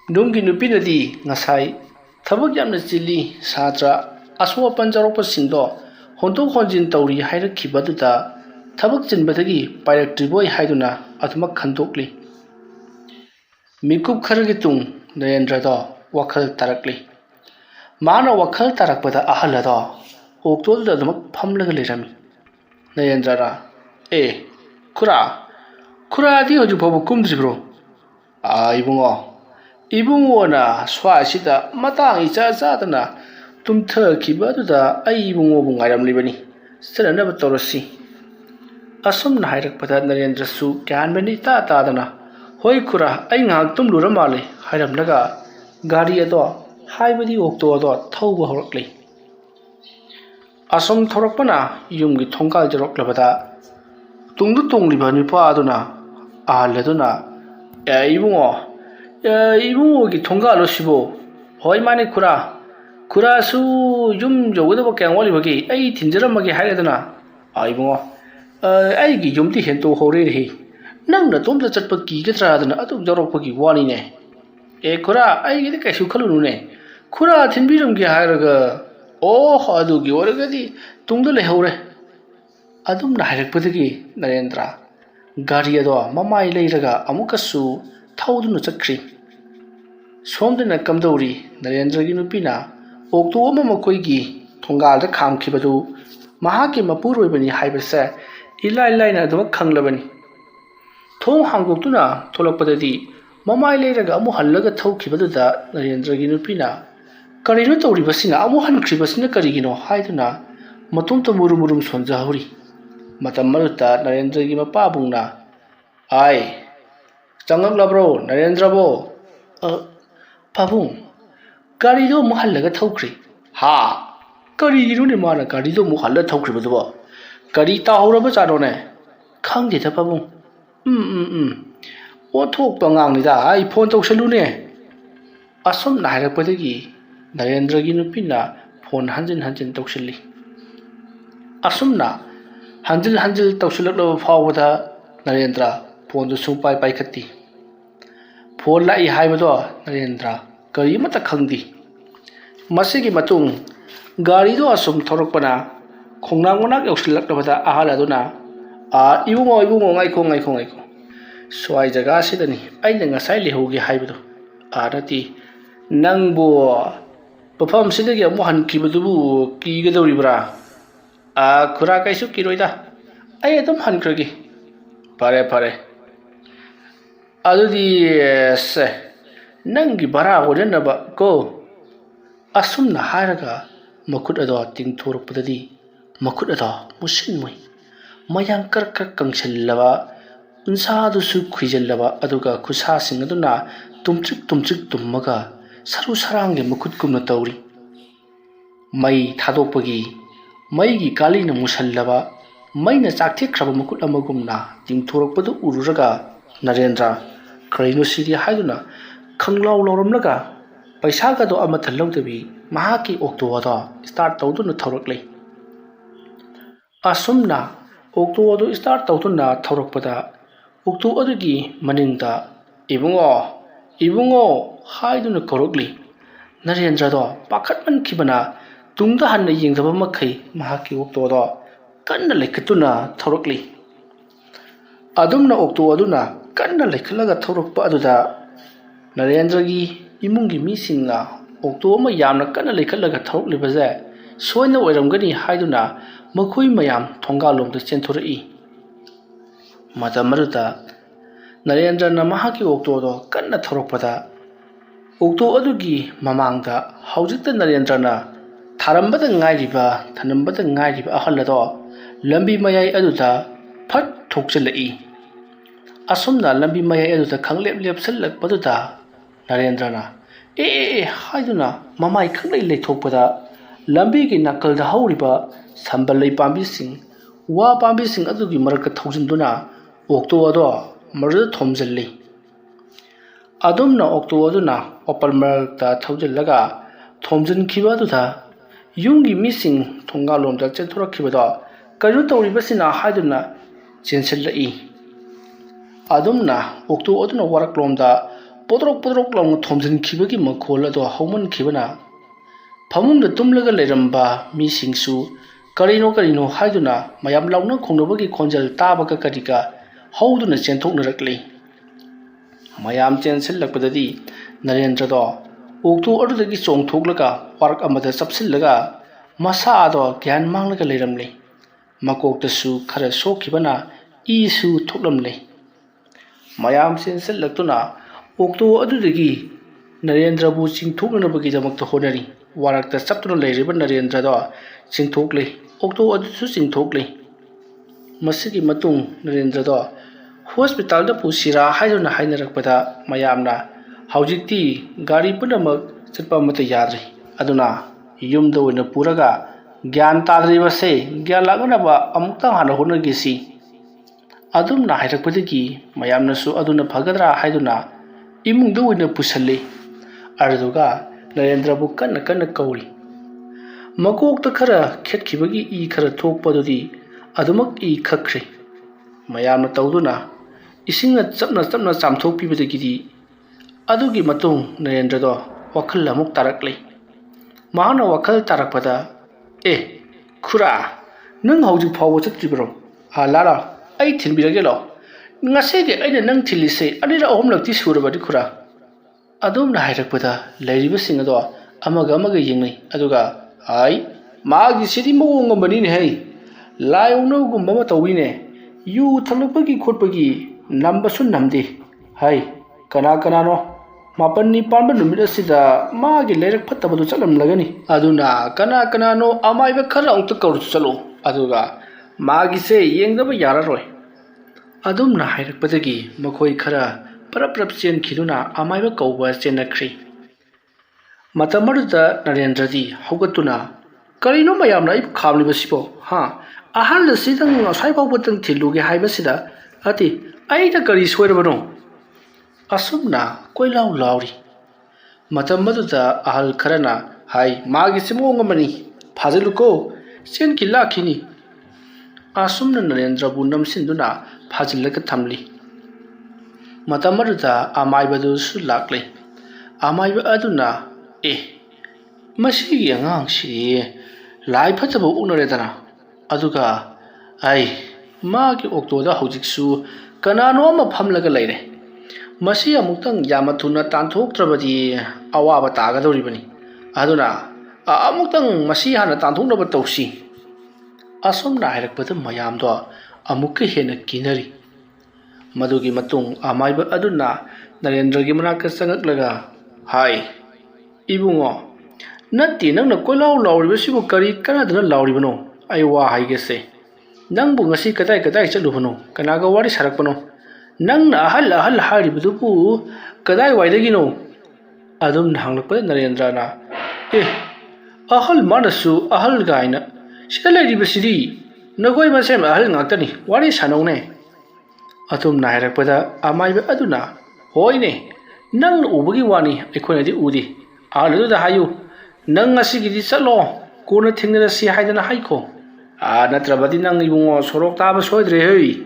Dungi Nupinadi Nasai Tabak Yamna Chili Satra Aswa Panjaropa Sindo Honto Honjin Tauri Haida Kibaduta Tabak Jinbatagi Pirak Triboy Haiduna Atmak Kantokli Mikub Karagitung Narendra Wakal Tarakli Mana Wakal Tarakpada Ahalada Oktol the Mak Pamlagalirami Narendra Kura Di Hojupabu Kumdribro Ibungo Ibungona Swasida Matang Ichazadana Tumta Kibaduda Aibungo Bungaram Libani Still never Torosi Asum Nairak Padat Narendra Su Can Benita Tadana Hoikura Ainga Tumluramali Hiram Naga Gariado Haibadi Okto Toba Horkly Asum Toropana Yumgi Tongal Jarok Labada Tundu Libani Paduna Aladuna Ibungo Ibungi Tonga Losibo, Hoi Mani Kura su Yum Jogaba can Walibagi, 18 Jeramagi Hagadana, Ibungo, Aigi Yumti Hento Hori, none the Tumta Chatpaki Gatra than Atum Joropaki Wanine. Kura, I get a Kashukalune, Kura Tinbirum Giharaga, oh, Hadugi, Oragadi, Tungdale Hore Adum Nahak Putaki, Narendra, Gariado, Mamai Lairaga, Amukasu. Taudun Chakri Somdana Kamdori, Narendra Ginupina, Oktoama Makoigi, Tongal the Kam Kibadu, Mahaki Mapuru Bani Hibasa, Eli Lina the Kanglabani. Tong Hangutuna, Tolapadadi, Mamai Lega Amuhalaga Tokibada, Narendra Ginupina, Karinato Ribasina, Amuhan Kribasina Karigino, Haiduna, Matumta Murumurum Sonzahuri, Matamaruta, Narendra Gimapabuna, Ay. Changak labro Narendra bo Pabung Garido Muhalaga Tokri Ha Karidu Mana Garido Muhala Tokri Buduba Garita Horaba Sadone Kang dita Pabung What talk Bangang Nida I point of Salune Asum Naira Padagi Narendra Ginupina Pon Hanjin Toksili Asumna Hanjil Toksilak Fawada Narendra Pon the Supai Paikati Pola I Haibado Narendra Karimata Kandi Masigi Matung Garido Asum Torokpana Kongnangona Yosilakabata Ahaladuna Ibungo Ngaiko Swai Jagasidani I Nangasai Hogi Haibado Adati Nangbo Papam Sidagi Mohan Kibudu Kigado Ribra Kuraka Sukiroida I don't hunkragi Pare Adudi Nangi Bara wouldn't go ꯑꯁꯨꯝꯅ ꯍꯥꯏꯔꯒ ꯃꯈꯨꯠ ꯑꯗꯣ ꯇꯤꯡꯊꯣꯔꯛꯄꯗꯗꯤ ꯃꯈꯨꯠ ꯑꯗꯣ ꯃꯨꯁꯤꯟ ꯃꯨꯏ ꯃꯌꯥꯡ ꯀꯔꯛ ꯀꯔꯛ ꯀꯪꯁꯤꯜꯂꯕ ꯎꯟꯁꯥꯗꯨꯁꯨ ꯈꯨꯏꯖꯤꯜꯂꯕ ꯑꯗꯨꯒ ꯈꯨꯠꯁꯥꯁꯤꯡ ꯑꯗꯨꯅ ꯇꯨꯝꯇ꯭ꯔꯤꯛ ꯇꯨꯝꯇ꯭ꯔꯤꯛ ꯇꯨꯝꯃꯒ ꯁꯔꯨ ꯁꯔꯥꯡꯒꯤ ꯃꯈꯨꯠꯀꯨꯝꯅ ꯇꯧꯔꯤ ꯃꯩ ꯊꯥꯗꯣꯛꯄꯒꯤ ꯃꯩꯒꯤ ꯀꯥꯂꯤꯅ ꯃꯨꯁꯜꯂꯕ ꯃꯩꯅ ꯆꯥꯛꯊꯦꯛꯈ꯭ꯔꯕ ꯃꯈꯨꯠ ꯑꯃꯒꯨꯝꯅ ꯇꯤꯡꯊꯣꯔꯛꯄꯗꯨ ꯎꯔꯨꯔꯒ ꯅꯔꯦꯟꯗ꯭ꯔ ꯀꯔꯤꯅꯣ ꯁꯤꯗꯤ ꯍꯥꯏꯗꯨꯅ ꯈꯪꯂꯥꯎ ꯂꯥꯎꯔꯝꯂꯒ ꯄꯩꯁꯥꯒꯗꯣ ꯑꯃꯠꯇ ꯂꯧꯗꯕꯤ ꯃꯍꯥꯛꯀꯤ ꯑꯣꯛꯇꯣ ꯑꯗꯣ ꯁ꯭ꯇꯥꯔꯠ ꯇꯧꯗꯨꯅ ꯊꯧꯔꯛꯂꯤ ꯑꯁꯨꯝꯅ ꯑꯣꯛꯇꯣ ꯑꯗꯨ ꯁ꯭ꯇꯥꯔꯠ ꯇꯧꯗꯨꯅ ꯊꯧꯔꯛꯄꯗ ꯑꯣꯛꯇꯣ ꯑꯗꯨꯒꯤ ꯃꯅꯤꯡꯗ ꯏꯕꯨꯡꯉꯣ ꯏꯕꯨꯡꯉꯣ ꯍꯥꯏꯗꯨꯅ ꯀꯧꯔꯛꯂꯤ ꯅꯔꯦꯟꯗ꯭ꯔꯗꯣ ꯄꯥꯈꯠꯃꯟꯈꯤꯕꯅ ꯇꯨꯡꯗ ꯍꯟꯅ ꯌꯦꯡꯗꯕ ꯃꯈꯩ ꯃꯍꯥꯛꯀꯤ ꯑꯣꯛꯇꯣꯗꯣ ꯀꯟꯅ ꯂꯩꯈꯠꯇꯨꯅ ꯊꯧꯔꯛꯂꯤ ꯑꯗꯨꯝꯅ ꯑꯣꯛꯇꯣ ꯑꯗꯨꯅ ꯀꯟꯅ ꯂꯩꯈꯠꯂꯒ ꯊꯧꯔꯛꯄ ꯑꯗꯨꯗ ꯅꯔꯦꯟꯗ꯭ꯔꯒꯤ ꯏꯃꯨꯡꯒꯤ ꯃꯤꯁꯤꯡꯅ ꯑꯣꯛꯇꯣ ꯑꯃ ꯌꯥꯝꯅ ꯀꯟꯅ ꯂꯩꯈꯠꯂꯒ ꯊꯧꯔꯛꯂꯤꯕꯁꯦ ꯁꯣꯏꯅ ꯑꯣꯏꯔꯝꯒꯅꯤ ꯍꯥꯏꯗꯨꯅ ꯃꯈꯣꯏ ꯃꯌꯥꯝ ꯊꯣꯡꯒꯥꯜꯂꯣꯝꯗ ꯆꯦꯟꯊꯣꯔꯛꯏ ꯃꯇꯝ ꯑꯗꯨꯗ ꯅꯔꯦꯟꯗ꯭ꯔꯅ ꯃꯍꯥꯛꯀꯤ ꯑꯣꯛꯇꯣꯗꯣ ꯀꯟꯅ ꯊꯧꯔꯛꯄꯗ ꯑꯣꯛꯇꯣ ꯑꯗꯨꯒꯤ ꯃꯃꯥꯡꯗ ꯍꯧꯖꯤꯛꯇ ꯅꯔꯦꯟꯗ꯭ꯔꯅ ꯊꯅꯝꯕꯗ ꯉꯥꯏꯔꯤꯕ ꯑꯍꯜ ꯑꯗꯣ ꯂꯝꯕꯤ ꯃꯌꯥꯏ ꯑꯗꯨꯗ ꯐꯠ ꯊꯣꯛꯆꯤꯜꯂꯛꯏ ꯑꯁꯨꯝꯅ ꯂꯝꯕꯤ ꯃꯌꯥꯏ ꯑꯗꯨꯗ ꯈꯪꯂꯦꯞ ꯂꯦꯞꯁꯤꯜꯂꯛꯄꯗꯨꯗ ꯅꯔꯦꯟꯗ꯭ꯔꯅ ꯑꯦ ꯍꯥꯏꯗꯨꯅ ꯃꯃꯥꯏ ꯈꯪꯂꯩ ꯂꯩꯊꯣꯛꯄꯗ ꯂꯝꯕꯤꯒꯤ ꯅꯥꯀꯜꯗ ꯍꯧꯔꯤꯕ ꯁꯝꯕꯜꯂꯩ ꯄꯥꯝꯕꯤꯁꯤꯡ ꯋꯥ ꯄꯥꯝꯕꯤꯁꯤꯡ ꯑꯗꯨꯒꯤ ꯃꯔꯛꯇ ꯊꯧꯖꯤꯟꯗꯨꯅ ꯑꯣꯛꯇꯣ ꯑꯗꯣ ꯃꯗꯨꯗ ꯊꯣꯝꯖꯤꯜꯂꯤ ꯑꯗꯨꯝꯅ ꯑꯣꯛꯇꯣ ꯑꯗꯨꯅ ꯑꯣꯄꯜ ꯃꯔꯛꯇ ꯊꯧꯖꯤꯜꯂꯒ ꯊꯣꯝꯖꯤꯟꯈꯤꯕ ꯑꯗꯨꯗ ꯌꯨꯝꯒꯤ ꯃꯤꯁꯤꯡ ꯊꯣꯡꯒꯥꯜꯂꯣꯝꯗ ꯆꯦꯟꯊꯣꯔꯛꯈꯤꯕꯗꯣ ꯀꯔꯤꯅꯣ ꯇꯧꯔꯤꯕꯁꯤꯅ ꯍꯥꯏꯗꯨꯅ ꯆꯦꯟꯁꯤꯜꯂꯛꯏ ꯑꯗꯨꯝꯅ ꯑꯣꯛꯇꯣ ꯑꯗꯨꯅ ꯋꯥꯔꯛꯂꯣꯝꯗ ꯄꯣꯗ꯭ꯔꯣꯛ ꯄꯣꯗ꯭ꯔꯣꯛ ꯂꯥꯎꯅ ꯊꯣꯝꯖꯤꯟꯈꯤꯕꯒꯤ ꯃꯈꯣꯜ ꯑꯗꯣ ꯍꯧꯃꯟꯈꯤꯕꯅ ꯐꯃꯨꯡꯗ ꯇꯨꯝꯂꯒ ꯂꯩꯔꯝꯕ ꯃꯤꯁꯤꯡꯁꯨ ꯀꯔꯤꯅꯣ ꯍꯥꯏꯗꯨꯅ ꯃꯌꯥꯝ ꯂꯥꯎꯅ ꯈꯣꯡꯅꯕꯒꯤ ꯈꯣꯟꯖꯦꯜ ꯇꯥꯕꯒ ꯀꯔꯤꯒ ꯍꯧꯗꯨꯅ ꯆꯦꯟꯊꯣꯛꯅꯔꯛꯂꯤ ꯃꯌꯥꯝ ꯆꯦꯟꯁꯤꯜꯂꯛꯄꯗꯗꯤ ꯅꯔꯦꯟꯗ꯭ꯔꯗꯣ ꯑꯣꯛꯇꯣ ꯑꯗꯨꯗꯒꯤ ꯆꯣꯡꯊꯣꯛꯂꯒ ꯋꯥꯔꯛ ꯑꯃꯗ ꯆꯞꯁꯤꯜꯂꯒ ꯃꯁꯥ ꯑꯗꯣ ꯒ꯭ꯌꯥꯟ ꯃꯥꯡꯂꯒ ꯂꯩꯔꯝꯂꯤ ꯃꯀꯣꯛꯇꯁꯨ ꯈꯔ ꯁꯣꯛꯈꯤꯕꯅ ꯏꯁꯨ ꯊꯣꯛꯂꯝꯂꯤ ꯃꯌꯥꯝ ꯆꯦꯟꯁꯤꯜꯂꯛꯇꯨꯅ ꯑꯣꯛꯇꯣ ꯑꯗꯨꯗꯒꯤ ꯅꯔꯦꯟꯗ꯭ꯔꯕꯨ ꯆꯤꯡꯊꯣꯛꯅꯅꯕꯒꯤꯗꯃꯛꯇ ꯍꯣꯠꯅꯔꯤ ꯋꯥꯔꯛꯇ ꯆꯞꯇꯨꯅ ꯂꯩꯔꯤꯕ ꯅꯔꯦꯟꯗ꯭ꯔꯗꯣ ꯆꯤꯡꯊꯣꯛꯂꯤ ꯑꯣꯛꯇꯣ ꯑꯗꯨꯁꯨ ꯆꯤꯡꯊꯣꯛꯂꯤ ꯃꯁꯤꯒꯤ ꯃꯇꯨꯡ ꯅꯔꯦꯟꯗ꯭ꯔꯗꯣ ꯍꯣꯁꯄꯤꯇꯥꯜꯗ ꯄꯨꯁꯤꯔꯥ ꯍꯥꯏꯗꯨꯅ ꯍꯥꯏꯅꯔꯛꯄꯗ ꯃꯌꯥꯝꯅ ꯍꯧꯖꯤꯛꯇꯤ ꯒꯥꯔꯤ ꯄꯨꯝꯅꯃꯛ ꯆꯠꯄ ꯑꯃꯠꯇ ꯌꯥꯗ꯭ꯔꯤ ꯑꯗꯨꯅ ꯌꯨꯝꯗ ꯑꯣꯏꯅ ꯄꯨꯔꯒ ꯒ꯭ꯌꯥꯟ ꯇꯥꯗ꯭ꯔꯤꯕꯁꯦ ꯒ꯭ꯌꯥꯟ ꯂꯥꯛꯅꯅꯕ ꯑꯃꯨꯛꯇꯪ ꯍꯥꯟꯅ ꯍꯣꯠꯅꯈꯤꯁꯤ ꯑꯗꯨꯝꯅ ꯍꯥꯏꯔꯛꯄꯗꯒꯤ ꯃꯌꯥꯝꯅꯁꯨ ꯑꯗꯨꯅ ꯐꯒꯗ꯭ꯔꯥ ꯍꯥꯏꯗꯨꯅ ꯏꯃꯨꯡꯗ ꯑꯣꯏꯅ ꯄꯨꯁꯜꯂꯤ ꯑꯗꯨꯗꯨꯒ ꯅꯔꯦꯟꯗ꯭ꯔꯕꯨ ꯀꯟꯅ ꯀꯟꯅ ꯀꯧꯔꯤ ꯃꯀꯣꯛꯇ ꯈꯔ ꯈꯦꯠꯈꯤꯕꯒꯤ ꯏ ꯈꯔ ꯊꯣꯛꯄꯗꯨꯗꯤ ꯑꯗꯨꯃꯛ ꯏ ꯈꯛꯈ꯭ꯔꯦ ꯃꯌꯥꯝꯅ ꯇꯧꯗꯨꯅ ꯏꯁꯤꯡꯅ ꯆꯞꯅ ꯆꯥꯝꯊꯣꯛꯄꯤꯕꯗꯒꯤꯗꯤ ꯑꯗꯨꯒꯤ ꯃꯇꯨꯡ ꯅꯔꯦꯟꯗ꯭ꯔꯗꯣ ꯋꯥꯈꯜ ꯑꯃꯨꯛ ꯇꯥꯔꯛꯂꯤ ꯃꯍꯥꯛꯅ ꯋꯥꯈꯜ ꯇꯥꯔꯛꯄꯗ ꯈꯨꯔꯥ ꯅꯪ ꯍꯧꯖꯤꯛ ꯐꯥꯎꯕ ꯆꯠꯇ꯭ꯔꯤꯕ꯭ꯔꯣ ꯂꯥꯛꯑꯣ ꯑꯩ ꯊꯤꯟꯕꯤꯔꯒꯦ ꯂꯥꯛꯑꯣ ꯉꯁꯤꯒꯤ ꯑꯩꯅ ꯅꯪ ꯊꯤꯜꯂꯤꯁꯦ ꯑꯅꯤꯔꯛ ꯑꯍꯨꯝꯂꯛꯇꯤ ꯁꯨꯔꯕꯅꯤ ꯈꯨꯔꯥ ꯑꯗꯨꯝꯅ ꯍꯥꯏꯔꯛꯄꯗ ꯂꯩꯔꯤꯕꯁꯤꯡ ꯑꯗꯣ ꯑꯃꯒ ꯌꯦꯡꯅꯩ ꯑꯗꯨꯒ ꯃꯥꯒꯤꯁꯤꯗꯤ ꯃꯑꯣꯡ ꯑꯃꯅꯤꯅꯦꯍꯦ ꯂꯥꯏꯑꯣꯡꯅꯒꯨꯝꯕ ꯑꯃ ꯇꯧꯋꯤꯅꯦ ꯌꯨ ꯊꯛꯂꯛꯄꯒꯤ ꯈꯣꯠꯄꯒꯤ ꯅꯝꯕꯁꯨ ꯅꯝꯗꯦ ꯀꯅꯥꯅꯣ ꯃꯥꯄꯟꯅꯤ ꯄꯥꯟꯕ ꯅꯨꯃꯤꯠ ꯑꯁꯤꯗ ꯃꯥꯒꯤ ꯂꯩꯔꯛ ꯐꯠꯇꯕꯗꯨ ꯆꯠꯂꯝꯂꯒꯅꯤ ꯑꯗꯨꯅ ꯀꯅꯥꯅꯣ ꯑꯃꯥꯏꯕ ꯈꯔ ꯑꯃꯨꯛꯇ ꯀꯧꯔꯁꯨ ꯆꯠꯂꯣ ꯑꯗꯨꯒ ꯃꯥꯒꯤꯁꯦ ꯌꯦꯡꯗꯕ ꯌꯥꯔꯔꯣꯏ ꯑꯗꯨꯝꯅ ꯍꯥꯏꯔꯛꯄꯗꯒꯤ ꯃꯈꯣꯏ ꯈꯔ ꯄꯔꯞ ꯆꯦꯟꯈꯤꯗꯨꯅ ꯑꯃꯥꯏꯕ ꯀꯧꯕ ꯆꯦꯟꯅꯈ꯭ꯔꯤ ꯃꯇꯝ ꯑꯗꯨꯗ ꯅꯔꯦꯟꯗ꯭ꯔꯗꯤ ꯍꯧꯒꯠꯇꯨꯅ ꯀꯔꯤꯅꯣ ꯃꯌꯥꯝꯅ ꯑꯩꯕꯨ ꯈꯥꯝꯂꯤꯕꯁꯤꯕꯣ ꯑꯍꯜ ꯑꯁꯤꯗꯪ ꯑꯁ꯭ꯋꯥꯏ ꯐꯥꯎꯕꯇꯪ ꯊꯤꯜꯂꯨꯒꯦ ꯍꯥꯏꯕꯁꯤꯗ ꯑꯩꯅ ꯀꯔꯤ ꯁꯣꯏꯔꯕꯅꯣ ꯑꯁꯨꯝꯅ ꯀꯣꯏꯂꯥꯎ ꯂꯥꯎꯔꯤ ꯃꯇꯝ ꯑꯗꯨꯗ ꯑꯍꯜ ꯈꯔꯅ ꯃꯥꯒꯤꯁꯤ ꯃꯑꯣꯡ ꯑꯃꯅꯤ ꯐꯥꯖꯤꯜꯂꯨꯀꯣ ꯆꯦꯟꯈꯤ ꯂꯥꯛꯈꯤꯅꯤ ꯑꯁꯨꯝꯅ ꯅꯔꯦꯟꯗ꯭ꯔꯕꯨ ꯅꯝꯁꯤꯟꯗꯨꯅ ꯐꯥꯖꯤꯜꯂꯒ ꯊꯝꯂꯤ ꯃꯇꯝ ꯑꯗꯨꯗ ꯑꯃꯥꯏꯕꯗꯨꯁꯨ ꯂꯥꯛꯂꯤ ꯑꯃꯥꯏꯕ ꯑꯗꯨꯅ ꯃꯁꯤꯒꯤ ꯑꯉꯥꯡꯁꯤꯗꯤ ꯂꯥꯏ ꯐꯠꯇꯕ ꯎꯅꯔꯦꯗꯅ ꯑꯗꯨꯒ ꯃꯥꯒꯤ ꯑꯣꯛꯇꯣꯗ ꯍꯧꯖꯤꯛꯁꯨ ꯀꯅꯥꯅꯣ ꯑꯃ ꯐꯝꯂꯒ ꯂꯩꯔꯦ ꯃꯁꯤ ꯑꯃꯨꯛꯇꯪ ꯌꯥꯝꯅ ꯊꯨꯅ ꯇꯥꯟꯊꯣꯛꯇ꯭ꯔꯕꯗꯤ ꯑꯋꯥꯕ ꯇꯥꯒꯗꯧꯔꯤꯕꯅꯤ ꯑꯗꯨꯅ ꯑꯃꯨꯛꯇꯪ ꯃꯁꯤ ꯍꯥꯟꯅ ꯇꯥꯟꯊꯣꯛꯅꯕ ꯇꯧꯁꯤ ꯑꯁꯨꯝꯅ ꯍꯥꯏꯔꯛꯄꯗ ꯃꯌꯥꯝꯗꯣ ꯑꯃꯨꯛꯀ ꯍꯦꯟꯅ ꯀꯤꯅꯔꯤ ꯃꯗꯨꯒꯤ ꯃꯇꯨꯡ ꯑꯃꯥꯏꯕ ꯑꯗꯨꯅ ꯅꯔꯦꯟꯗ꯭ꯔꯒꯤ ꯃꯅꯥꯛꯇ ꯆꯪꯉꯛꯂꯒ ꯏꯕꯨꯡꯉꯣ Natti nang na koilau lauribasibu kari kanadana lauribano ai wa haigese nangbu ngasi kadai chalubano kanaga wari sarakpano nang na ahal haribudubu kadai waidagino adum hanglakpa Narendra na ahal manasu ahal gaina sida lairibasidi nagoi masem ahal ngaktani wari sanaune adum nairakpada amaiba aduna hoine nang ubagi wani aikhoinadi udi ahal da hayu nang asigidi chalo kona thingna si haidana haiko natrabadi nang ibungo sorok taba soidre hei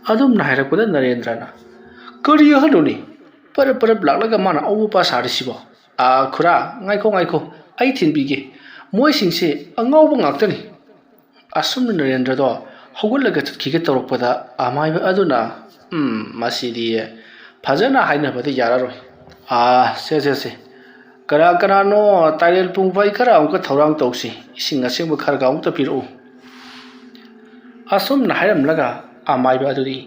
adum nairakpada Narendra na kari haluni para blaglaga mana awu pa sarisibo khura ngaiko ai thinbige moi singse angau ngaktani asum Narendra do hogulaga chakhiga torokpada amaiba aduna masidi phajana haina bada yararoi se kara no tairel pungpai kara amka thorang tausi ising asengba kharga amta piru asum na hairam laga amaiba aduri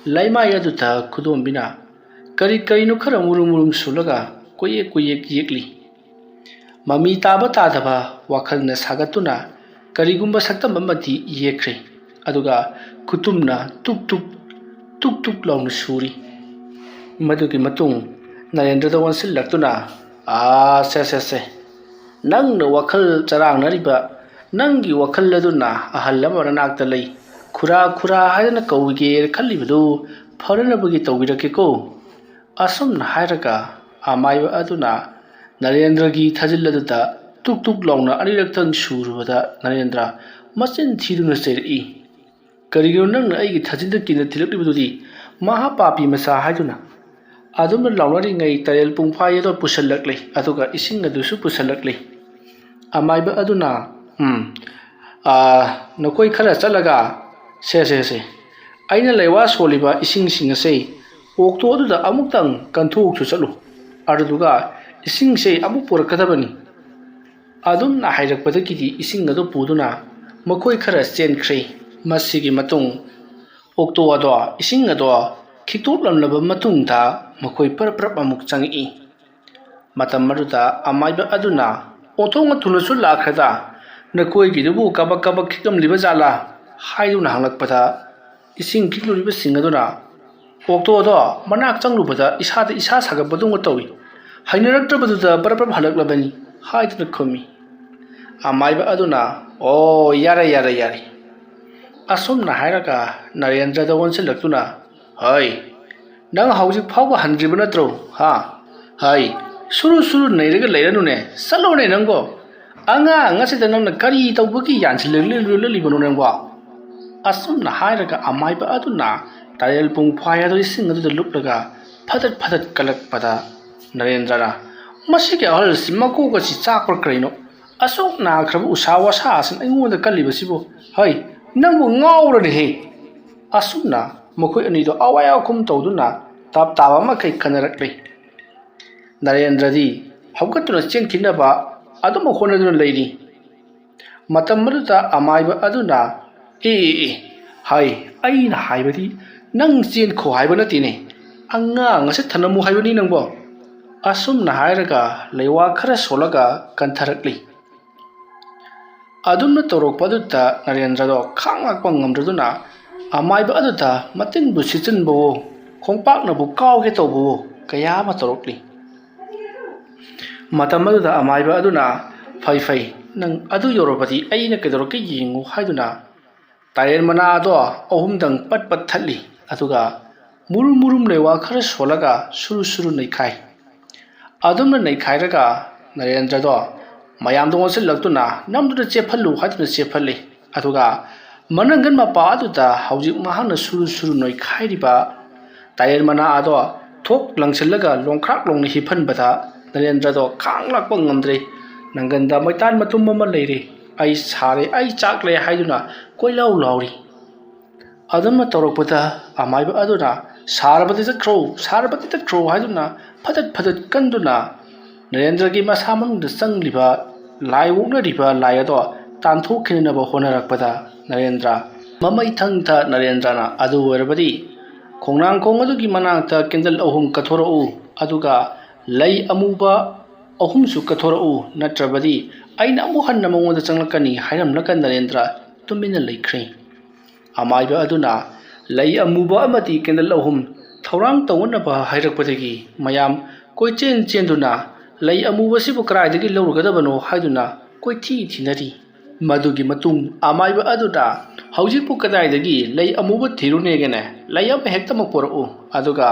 laimai aduta khudom bina kari no khara murum sulaga koye yekli mami taba tadaba wakhal na sagatuna karigumba saktam amati yekre aduga kutumna tuk launa suri madugi matung Narendra da wansil laktuna se nang na wakhal charang nariba nangi wakhal laduna ahal lamara nakta lei khura haidana kauge khallibadu pharanabagi tawbirake ko asum na hairaga amaiba aduna Narendra gi thajilladuta tuk launa anirakthang surubada Narendra machin thiduna cheri karigo nang na aigi thajinda kina thilakibududi mahapapi masa haiduna adumna launari ngai tarel pungphai do pusallakle aduga ising adusu pusallakle amaiba aduna nakoi khara chalaga se aina leiwa soliba ising ase okto aduda amuktang kanthok chu chalu aduga ising se amu porakadabani adumna hairakpadagidi ising adu puduna makoi khara chenkhre masigi matung okto ado ising ado khiktok lamlaba matung da makoi parap amuk changi matam maruda amaiba aduna othonga thunasu lakhada nakoi gidubu kabak khikam liba jala haiduna hanglakpada ising khikluriba singaduna okto do manak changlubada isa sagabadunga tawi hainaraktrabaduda parap halaklabani haiduna khomi amaiba aduna yare asum na hairaga Narendra da wansilaktuna hai nang hauji phawga handriba natro hai suru neiraga leiranune salone nanggo anga ngasida nangna kari tawbagi yansililibano nangwa asum na hairaga amaiba aduna tarel pungphai adu ising adu luplaga phadat kalakpada Narendra na masige ahal simako ga si chakpar kraino asuk na khrabu usawa sa asan aingonda kalibasibo hai nangbu ngawrani he asumna makoi ani do awaya kum tawduna taba makai kanarakle Narendra di hawgatuna chengthinaba aduma khonaduna leiri matam maruta amaiba aduna hai aina haibadi nang chen kho haiba natine anga ngase thanamu haibani nangbo asumna hairaga leiwa khara solaga kantharakli adumna torokpaduta Narendra do khangakpa ngamdraduna amaiba aduta matin bu sichin bo khongpak na bu kawge to bo kaya ma torokli matamaduda amaiba aduna fai nang adu yorobati aina kedoroke yingu haiduna tayen mana do ohumdang pat thali aduga murum lewa khara solaga suru naikhai adumna naikhairaga Narendra do mayam do wasil laktuna namdu chephallu haduna chephalle aduga manangan mapa aduda haujik mahana suru noi khairiba tayer mana ado thok langsillaga longkhrak longni hiphan bada Narendra do khanglak pangamdre nanganda maitan matum mama leire ai sare ai chakle haiduna koilau lauri adama torokpata amaiba aduna sarabati takro haiduna phadat kanduna Narendra gi masamang da sangliba laiwukna riba laiado tanthok khinaba honarakpada Narendra mamai thangta Narendra na adu werabadi khongnang khong adugi manangta kendal ahum kathorau aduga lei amuba ꯑꯍꯨꯝꯁꯨ ꯀꯠꯊꯣꯔꯛꯎ ꯅꯠꯇ꯭ꯔꯕꯗꯤ ꯑꯩꯅ ꯑꯃꯨꯛ ꯍꯟꯅ ꯃꯉꯣꯟꯗ ꯆꯪꯂꯛꯀꯅꯤ ꯍꯥꯏꯔꯝꯂꯒ ꯅꯔꯦꯟꯗ꯭ꯔ ꯇꯨꯃꯤꯟꯅ ꯂꯩꯈ꯭ꯔꯦ꯫ ꯑꯃꯥꯏꯕ ꯑꯗꯨꯅ ꯂꯩ ꯑꯃꯨꯕ ꯑꯃꯗꯤ ꯀꯦꯟꯗꯜ ꯑꯍꯨꯝ ꯊꯧꯔꯥꯡ ꯇꯧꯅꯅꯕ ꯍꯥꯏꯔꯛꯄꯗꯒꯤ ꯃꯌꯥꯝ ꯀꯣꯏꯆꯦꯟ ꯆꯦꯟꯗꯨꯅ ꯂꯩ ꯑꯃꯨꯕꯁꯤꯕꯨ ꯀꯗꯥꯏꯗꯒꯤ ꯂꯧꯔꯨꯒꯗꯕꯅꯣ ꯍꯥꯏꯗꯨꯅ ꯀꯣꯏꯊꯤ ꯊꯤꯅꯔꯤ꯫ ꯃꯗꯨꯒꯤ ꯃꯇꯨꯡ ꯑꯃꯥꯏꯕ ꯑꯗꯨꯅ ꯍꯧꯖꯤꯛꯄꯨ ꯀꯗꯥꯏꯗꯒꯤ ꯂꯩ ꯑꯃꯨꯕ ꯊꯤꯔꯨꯅꯦꯒꯦꯅꯦ, ꯂꯩ ꯑꯃ ꯍꯦꯛꯇꯃꯛ ꯄꯣꯔꯛꯎ, ꯑꯗꯨꯒ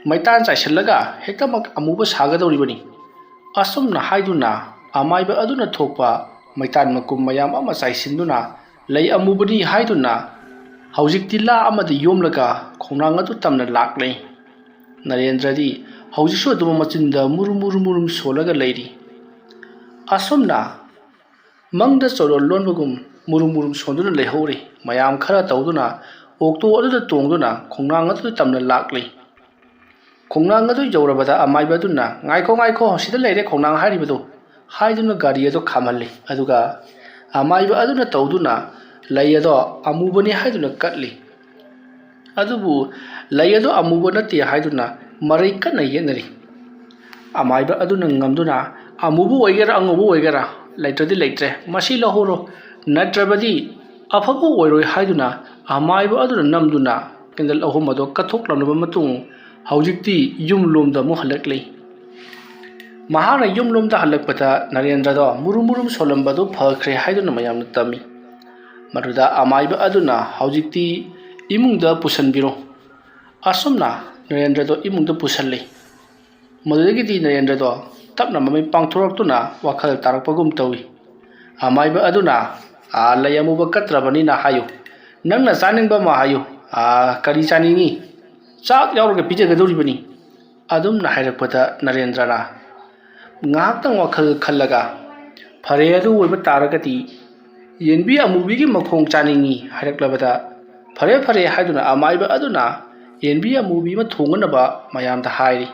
ꯃꯩꯇꯥꯟ ꯆꯥꯏꯁꯤꯜꯂꯒ ꯍꯦꯛꯇꯃꯛ ꯑꯃꯨꯕ ꯁꯥꯒꯗꯧꯔꯤꯕꯅꯤ꯫ ꯑꯁꯨꯝꯅ ꯍꯥꯏꯗꯨꯅ ꯑꯃꯥꯏꯕ ꯑꯗꯨꯅ ꯊꯣꯛꯄ ꯃꯩꯇꯥꯟ ꯃꯀꯨꯝ ꯃꯌꯥꯝ ꯑꯃ ꯆꯥꯏꯁꯤꯟꯗꯨꯅ ꯂꯩ ꯑꯃꯨꯕꯅꯤ ꯍꯥꯏꯗꯨꯅ ꯍꯧꯖꯤꯛꯇꯤ ꯂꯥ ꯑꯃꯗ ꯌꯣꯝꯂꯒ ꯈꯣꯡꯅꯥꯡ ꯑꯗꯨ ꯇꯝꯅ ꯂꯥꯛꯂꯦ꯫ ꯅꯔꯦꯟꯗ꯭ꯔꯗꯤ ꯍꯧꯖꯤꯛꯁꯨ ꯑꯗꯨꯝ ꯃꯆꯤꯟꯗ ꯃꯨꯔꯨꯝ ꯁꯣꯜꯂꯒ ꯂꯩꯔꯤ꯫ ꯑꯁꯨꯝꯅ ꯃꯪꯗ ꯆꯣꯔꯣꯜ ꯂꯣꯟꯕꯒꯨꯝ ꯃꯨꯔꯨꯝ ꯁꯣꯟꯗꯨꯅ ꯂꯩꯍꯧꯔꯤ꯫ ꯃꯌꯥꯝ ꯈꯔ ꯇꯧꯗꯨꯅ ꯑꯣꯛꯇꯣ ꯑꯗꯨꯗ ꯇꯣꯡꯗꯨꯅ ꯈꯣꯡꯅꯥꯡ ꯑꯗꯨꯗ ꯇꯝꯅ ꯂꯥꯛꯂꯤ꯫ ꯈꯣꯡꯅꯥꯡ ꯑꯗꯨ ꯌꯧꯔꯕꯗ ꯑꯃꯥꯏꯕ ꯑꯗꯨꯅ "ꯉꯥꯏꯈꯣ, ꯁꯤꯗ ꯂꯩꯔꯦ ꯈꯣꯡꯅꯥꯡ ꯍꯥꯏꯔꯤꯕꯗꯨ" ꯍꯥꯏꯗꯨꯅ ꯒꯥꯔꯤ ꯑꯗꯨ ꯈꯥꯝꯍꯜꯂꯤ꯫ ꯑꯗꯨꯒ ꯑꯃꯥꯏꯕ ꯑꯗꯨꯅ ꯇꯧꯗꯨꯅ ꯂꯩ ꯑꯗꯣ ꯑꯃꯨꯕꯅꯤ ꯍꯥꯏꯗꯨꯅ ꯀꯠꯂꯤ꯫ ꯑꯗꯨꯕꯨ ꯂꯩ ꯑꯗꯣ ꯑꯃꯨꯕ ꯅꯠꯇꯦ ꯍꯥꯏꯗꯨꯅ ꯃꯔꯩ ꯀꯟꯅ ꯌꯦꯠꯅꯔꯤ꯫ ꯑꯃꯥꯏꯕ ꯑꯗꯨꯅ ꯉꯝꯗꯨꯅ "ꯑꯃꯨꯕ ꯑꯣꯏꯒꯦꯔꯥ ꯑꯉꯧꯕ ꯑꯣꯏꯒꯦꯔꯥ, ꯂꯩꯇ꯭ꯔꯗꯤ ꯂꯩꯇ꯭ꯔꯦ, ꯃꯁꯤ ꯂꯧꯍꯧꯔꯣ, ꯅꯠꯇ꯭ꯔꯕꯗꯤ ꯑꯐꯕ ꯑꯣꯏꯔꯣꯏ" ꯍꯥꯏꯗꯨꯅ ꯑꯃꯥꯏꯕ ꯑꯗꯨꯅ ꯅꯝꯗꯨꯅ ꯀꯦꯟꯗꯜ ꯑꯍꯨꯝ ꯑꯗꯣ ꯀꯠꯊꯣꯛꯂꯝꯂꯕ ꯃꯇꯨꯡ ꯍꯧꯖꯤꯛꯇꯤ ꯌꯨꯝꯂꯣꯝꯗ ꯑꯃꯨꯛ ꯍꯜꯂꯛꯂꯤ꯫ ꯃꯍꯥꯛꯅ ꯌꯨꯝꯂꯣꯝꯗ ꯍꯜꯂꯛꯄꯗ ꯅꯔꯦꯟꯗ꯭ꯔꯗꯣ ꯃꯨꯔꯨꯝ ꯁꯣꯜꯂꯝꯕꯗꯨ ꯐꯈ꯭ꯔꯦ ꯍꯥꯏꯗꯨꯅ ꯃꯌꯥꯝꯅ ꯇꯝꯃꯤ꯫ ꯃꯗꯨꯗ ꯑꯃꯥꯏꯕ ꯑꯗꯨꯅ "ꯍꯧꯖꯤꯛꯇꯤ ꯏꯃꯨꯡꯗ ꯄꯨꯁꯟꯕꯤꯔꯣ." ꯑꯁꯨꯝꯅ ꯅꯔꯦꯟꯗ꯭ꯔꯗꯣ ꯏꯃꯨꯡꯗ ꯄꯨꯁꯜꯂꯤ꯫ ꯃꯗꯨꯗꯒꯤꯗꯤ ꯅꯔꯦꯟꯗ꯭ꯔꯗꯣ ꯇꯞꯅ ꯃꯃꯩ ꯄꯥꯡꯊꯣꯔꯛꯇꯨꯅ ꯋꯥꯈꯜ ꯇꯥꯔꯛꯄꯒꯨꯝ ꯇꯧꯏ꯫ ꯑꯃꯥꯏꯕ ꯑꯗꯨꯅ "ꯂꯩ ꯑꯃꯨꯕ ꯀꯠꯇ꯭ꯔꯕꯅꯤꯅ ꯍꯥꯏꯌꯨ, ꯅꯪꯅ ꯆꯥꯅꯤꯡꯕ ꯑꯃ ꯍꯥꯏꯌꯨ, ꯀꯔꯤ ꯆꯥꯅꯤꯡꯉꯤ? ꯆꯥꯛ ꯌꯥꯎꯔꯒ ꯄꯤꯖꯒꯗꯧꯔꯤꯕꯅꯤ." ꯑꯗꯨꯝꯅ ꯍꯥꯏꯔꯛꯄꯗ ꯅꯔꯦꯟꯗ꯭ꯔꯅ ꯉꯥꯏꯍꯥꯛꯇꯪ ꯋꯥꯈꯜ ꯈꯜꯂꯒ "ꯐꯔꯦ, ꯑꯗꯨ ꯑꯣꯏꯕ ꯇꯥꯔꯒꯗꯤ ꯌꯦꯟꯕꯤ ꯑꯃꯨꯕꯤꯒꯤ ꯃꯈꯣꯡ ꯆꯥꯅꯤꯡꯉꯤ" ꯍꯥꯏꯔꯛꯂꯕꯗ ꯐꯔꯦ ꯍꯥꯏꯗꯨꯅ ꯑꯃꯥꯏꯕ ꯑꯗꯨꯅ ꯌꯦꯟꯕꯤ ꯑꯃꯨꯕꯤ ꯑꯃ ꯊꯣꯡꯅꯅꯕ ꯃꯌꯥꯝꯗ ꯍꯥꯏꯔꯤ꯫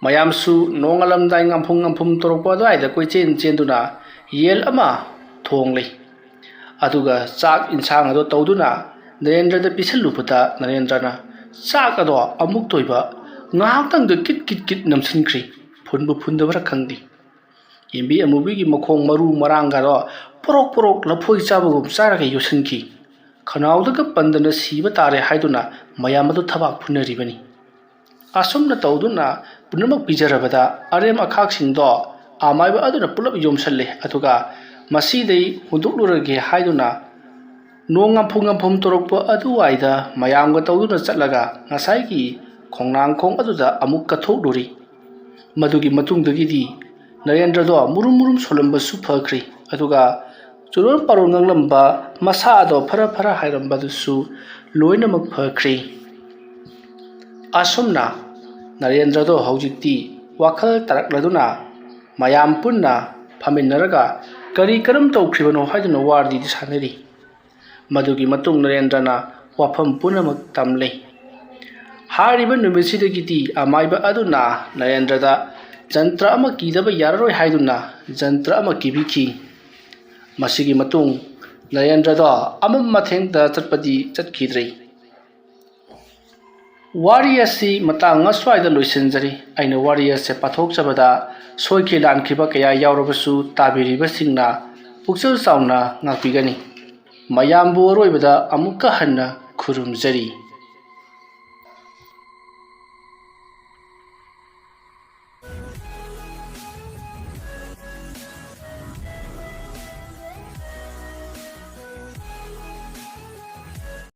ꯃꯌꯥꯝꯁꯨ ꯅꯣꯡꯉꯥꯜꯂꯝꯗꯥꯏ ꯉꯝꯐꯨꯡ ꯇꯧꯔꯛꯄ ꯑꯗꯨꯋꯥꯏꯗ ꯀꯣꯏꯆꯦꯟ ꯆꯦꯟꯗꯨꯅ ꯌꯦꯟ ꯑꯃ ꯊꯣꯡꯂꯤ꯫ ꯑꯗꯨꯒ ꯆꯥꯛ ꯏꯟꯁꯥꯡ ꯑꯗꯣ ꯇꯧꯗꯨꯅ ꯅꯔꯦꯟꯗ꯭ꯔꯗ ꯄꯤꯁꯜꯂꯨꯕꯗ ꯅꯔꯦꯟꯗ꯭ꯔꯅ ꯆꯥꯛ ꯑꯗꯣ ꯑꯃꯨꯛ ꯇꯣꯏꯕ ꯉꯥꯏꯍꯥꯛꯇꯪꯗ ꯀꯤꯠ ꯅꯝꯁꯤꯟꯈ꯭ꯔꯤ꯫ ꯐꯨꯟꯕꯨ ꯐꯨꯟꯗꯕꯔ ꯈꯪꯗꯦ꯫ ꯌꯦꯟꯕꯤ ꯑꯃꯨꯕꯤꯒꯤ ꯃꯈꯣꯡ ꯃꯔꯨ ꯃꯔꯥꯡꯒꯗꯣ ꯄꯣꯔꯣꯛ ꯂꯐꯣꯏ ꯆꯥꯕꯒꯨꯝ ꯆꯥꯔꯒ ꯌꯣꯠꯁꯤꯟꯈꯤ꯫ ꯈꯅꯥꯎꯗꯒ ꯄꯟꯗꯅ ꯁꯤꯕ ꯇꯥꯔꯦ ꯍꯥꯏꯗꯨꯅ ꯃꯌꯥꯝ ꯑꯗꯨ ꯊꯕꯥꯛ ꯐꯨꯅꯔꯤꯕꯅꯤ꯫ ꯑꯁꯨꯝꯅ ꯇꯧꯗꯨꯅ ꯄꯨꯝꯅꯃꯛ ꯄꯤꯖꯔꯕꯗ ꯑꯔꯦꯝ ꯑꯈꯥꯛꯁꯤꯡꯗꯣ ꯑꯃꯥꯏꯕ ꯑꯗꯨꯅ ꯄꯨꯂꯞ ꯌꯣꯝꯁꯜꯂꯤ꯫ ꯑꯗꯨꯒ ꯃꯁꯤꯗꯩ ꯍꯨꯟꯗꯣꯛꯂꯨꯔꯒꯦ ꯍꯥꯏꯗꯨꯅ ꯅꯣꯡ ꯉꯝꯐꯨꯡ ꯇꯧꯔꯛꯄ ꯑꯗꯨꯋꯥꯏꯗ ꯃꯌꯥꯝꯒ ꯇꯧꯗꯨꯅ ꯆꯠꯂꯒ ꯉꯁꯥꯏꯒꯤ ꯈꯣꯡꯅꯥꯡꯈꯣꯡ ꯑꯗꯨꯗ ꯑꯃꯨꯛ ꯀꯠꯊꯣꯛꯂꯨꯔꯤ꯫ ꯃꯗꯨꯒꯤ ꯃꯇꯨꯡꯗꯒꯤꯗꯤ ꯅꯔꯦꯟꯗ꯭ꯔꯗꯣ ꯃꯨꯔꯨꯝ ꯁꯣꯜꯂꯝꯕꯁꯨ ꯐꯈ꯭ꯔꯤ꯫ ꯑꯗꯨꯒ ꯆꯨꯔꯣꯟ ꯄꯥꯔꯣꯟ ꯉꯥꯡꯂꯝꯕ, ꯃꯁꯥꯗꯣ ꯐꯔ ꯍꯥꯏꯔꯝꯕꯗꯨꯁꯨ ꯂꯣꯏꯅꯃꯛ ꯐꯈ꯭ꯔꯤ꯫ ꯑꯁꯨꯝꯅ ꯅꯔꯦꯟꯗ꯭ꯔꯗꯣ ꯍꯧꯖꯤꯛꯇꯤ ꯋꯥꯈꯜ ꯇꯥꯔꯛꯂꯗꯨꯅ ꯃꯌꯥꯝ ꯄꯨꯟꯅ ꯐꯝꯃꯤꯟꯅꯔꯒ ꯀꯔꯝ ꯇꯧꯈ꯭ꯔꯤꯕꯅꯣ ꯍꯥꯏꯗꯨꯅ ꯋꯥꯔꯤꯗꯤ ꯁꯥꯟꯅꯔꯤ꯫ ꯃꯗꯨꯒꯤ ꯃꯇꯨꯡ ꯅꯔꯦꯟꯗ꯭ꯔꯅ ꯋꯥꯐꯝ ꯄꯨꯝꯅꯃꯛ ꯇꯝꯂꯤ꯫ ꯍꯥꯏꯔꯤꯕ ꯅꯨꯃꯤꯠꯁꯤꯗꯒꯤꯗꯤ ꯑꯃꯥꯏꯕ ꯑꯗꯨꯅ ꯅꯔꯦꯟꯗ꯭ꯔꯗ ꯖꯟꯇ꯭ꯔ ꯑꯃ ꯀꯤꯗꯕ ꯌꯥꯔꯔꯣꯏ ꯍꯥꯏꯗꯨꯅ ꯖꯟꯇ꯭ꯔ ꯑꯃ ꯀꯤꯕꯤꯈꯤ꯫ ꯃꯁꯤꯒꯤ ꯃꯇꯨꯡ ꯅꯔꯦꯟꯗ꯭ꯔꯗꯣ ꯑꯃꯝ ꯑꯊꯦꯡꯗ ꯆꯠꯈꯤꯗ꯭ꯔꯦ꯫ ꯋꯥꯔꯤ ꯑꯁꯤ ꯃꯇꯥꯡ ꯑꯁ꯭ꯋꯥꯏꯗ ꯂꯣꯏꯁꯤꯟꯖꯔꯤ꯫ ꯑꯩꯅ ꯋꯥꯔꯤ ꯑꯁꯤ ꯄꯥꯊꯣꯛꯆꯕꯗ ꯁꯣꯏꯈꯤ ꯂꯥꯟꯈꯤꯕ ꯀꯌꯥ ꯌꯥꯎꯔꯕꯁꯨ ꯇꯥꯕꯤꯔꯤꯕꯁꯤꯡꯅ ꯄꯨꯛꯆꯦꯜ ꯆꯥꯎꯅ ꯉꯥꯛꯄꯤꯒꯅꯤ꯫ ꯃꯌꯥꯝꯕꯨ ꯑꯔꯣꯏꯕꯗ ꯑꯃꯨꯛꯀ ꯍꯟꯅ ꯈꯨꯔꯨꯝꯖꯔꯤ꯫